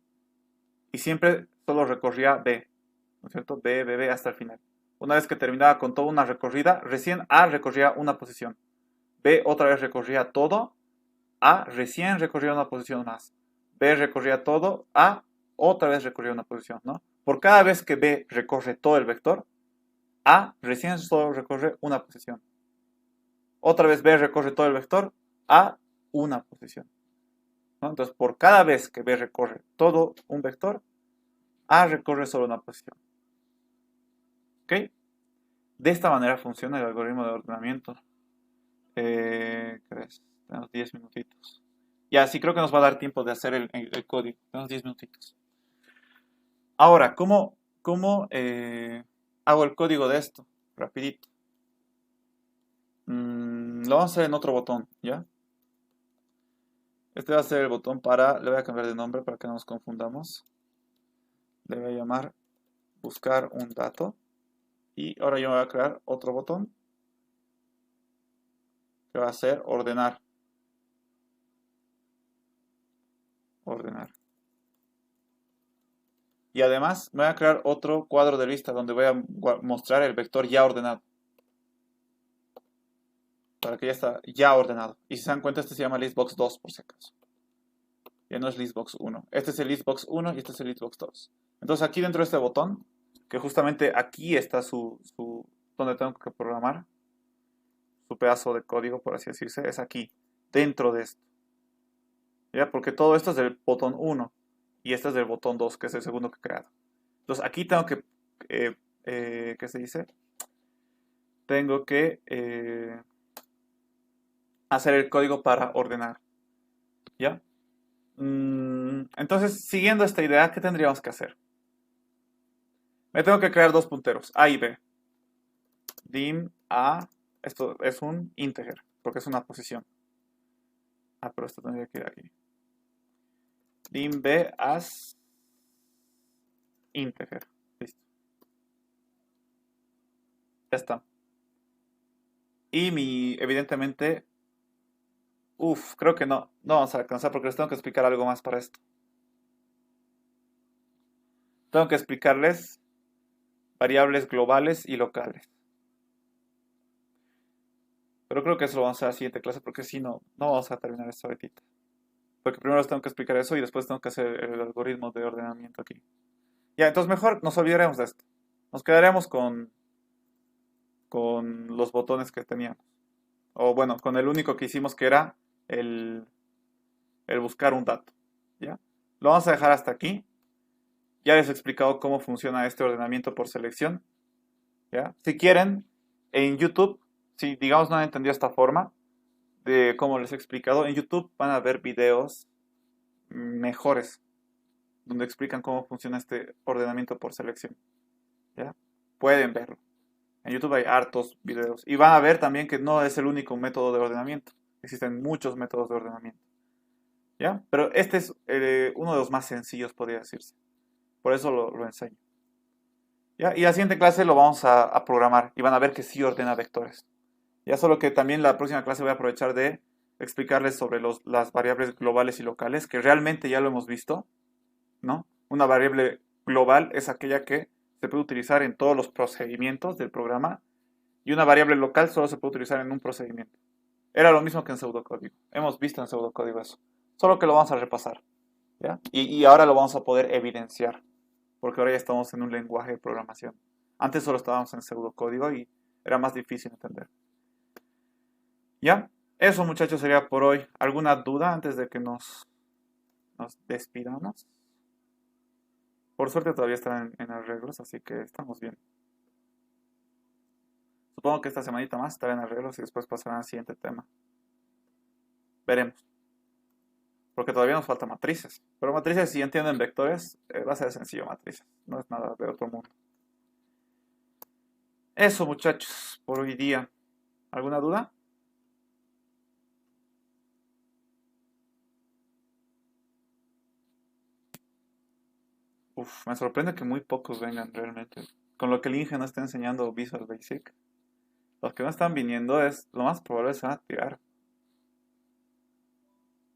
Y y siempre solo recorría B, ¿no es cierto? B, B, B hasta el final. Una vez que terminaba con toda una recorrida, recién A recorría una posición. B otra vez recorría todo. A recién recorría una posición más. B recorría todo. A otra vez recorría una posición, ¿no? Por cada vez que B recorre todo el vector, A recién solo recorre una posición. Otra vez B recorre todo el vector, A una posición, ¿no? Entonces, por cada vez que B recorre todo un vector, A recorre solo una posición. ¿Ok? De esta manera funciona el algoritmo de ordenamiento. ¿Crees? Tenemos 10 minutitos. Ya, sí creo que nos va a dar tiempo de hacer el código. Tenemos 10 minutitos. Ahora, ¿cómo hago el código de esto? Rapidito. Lo vamos a hacer en otro botón, ¿ya? Este va a ser el botón para... Le voy a cambiar de nombre para que no nos confundamos. Le voy a llamar buscar un dato. Y ahora yo voy a crear otro botón que va a ser ordenar. Ordenar. Y además me voy a crear otro cuadro de lista donde voy a mostrar el vector ya ordenado. Para que ya está ya ordenado. Y si se dan cuenta, este se llama listbox 2 por si acaso. Ya no es listbox 1. Este es el listbox 1 y este es el listbox 2. Entonces aquí dentro de este botón, que justamente aquí está donde tengo que programar, su pedazo de código, por así decirse, es aquí, dentro de esto. ¿Ya? Porque todo esto es del botón 1 y este es del botón 2, que es el segundo que he creado. Entonces aquí tengo que, ¿qué se dice? Tengo que hacer el código para ordenar. ¿Ya? Entonces, siguiendo esta idea, ¿qué tendríamos que hacer? Me tengo que crear dos punteros, A y B. Dim A, esto es un integer, porque es una posición. Ah, pero esto tendría que ir aquí. Dim B as integer. Listo. Ya está. Y evidentemente, creo que no vamos a alcanzar porque les tengo que explicar algo más para esto. Tengo que explicarles variables globales y locales. Pero creo que eso lo vamos a hacer en la siguiente clase porque si no, no vamos a terminar esto ahorita. Porque primero les tengo que explicar eso y después tengo que hacer el algoritmo de ordenamiento aquí. Ya, entonces mejor nos olvidaremos de esto. Nos quedaremos con los botones que teníamos. O bueno, con el único que hicimos que era el buscar un dato. ¿Ya? Lo vamos a dejar hasta aquí. Ya les he explicado cómo funciona este ordenamiento por selección. ¿Ya? Si quieren, en YouTube, si digamos no han entendido esta forma de cómo les he explicado, en YouTube van a ver videos mejores donde explican cómo funciona este ordenamiento por selección. ¿Ya? Pueden verlo. En YouTube hay hartos videos. Y van a ver también que no es el único método de ordenamiento. Existen muchos métodos de ordenamiento. ¿Ya? Pero este es uno de los más sencillos, podría decirse. Por eso lo enseño. ¿Ya? Y la siguiente clase lo vamos a programar. Y van a ver que sí ordena vectores. Ya solo que también la próxima clase voy a aprovechar de explicarles sobre las variables globales y locales, que realmente ya lo hemos visto, ¿no? Una variable global es aquella que se puede utilizar en todos los procedimientos del programa y una variable local solo se puede utilizar en un procedimiento. Era lo mismo que en pseudocódigo. Hemos visto en pseudocódigo eso. Solo que lo vamos a repasar. ¿Ya? Y ahora lo vamos a poder evidenciar. Porque ahora ya estamos en un lenguaje de programación. Antes solo estábamos en pseudocódigo y era más difícil entender. ¿Ya? Eso, muchachos, sería por hoy. ¿Alguna duda antes de que nos despidamos? Por suerte todavía están en arreglos, así que estamos bien. Supongo que esta semanita más estará en arreglos y después pasarán al siguiente tema. Veremos. Porque todavía nos falta matrices. Pero matrices, si entienden vectores, va a ser sencillo matrices. No es nada de otro mundo. Eso, muchachos, por hoy día. ¿Alguna duda? Me sorprende que muy pocos vengan realmente. Con lo que el Inge no está enseñando Visual Basic. Los que no están viniendo lo más probable es que se van a tirar.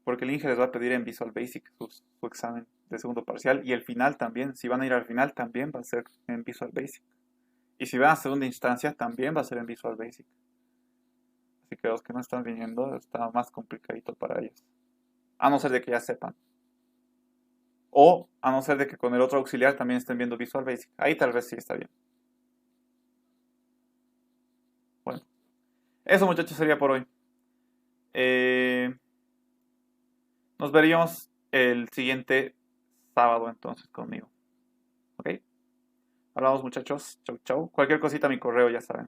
Porque el Inge les va a pedir en Visual Basic su examen. de segundo parcial. Y el final también, si van a ir al final, también va a ser en Visual Basic. Y si van a segunda instancia, también va a ser en Visual Basic. Así que los que no están viniendo, está más complicadito para ellos. A no ser de que ya sepan. O a no ser de que con el otro auxiliar también estén viendo Visual Basic. Ahí tal vez sí está bien. Bueno, eso muchachos sería por hoy. Eh, Nos veríamos el siguiente sábado entonces conmigo. ¿Ok? Hablamos muchachos. Chau, chau. Cualquier cosita, mi correo, ya saben.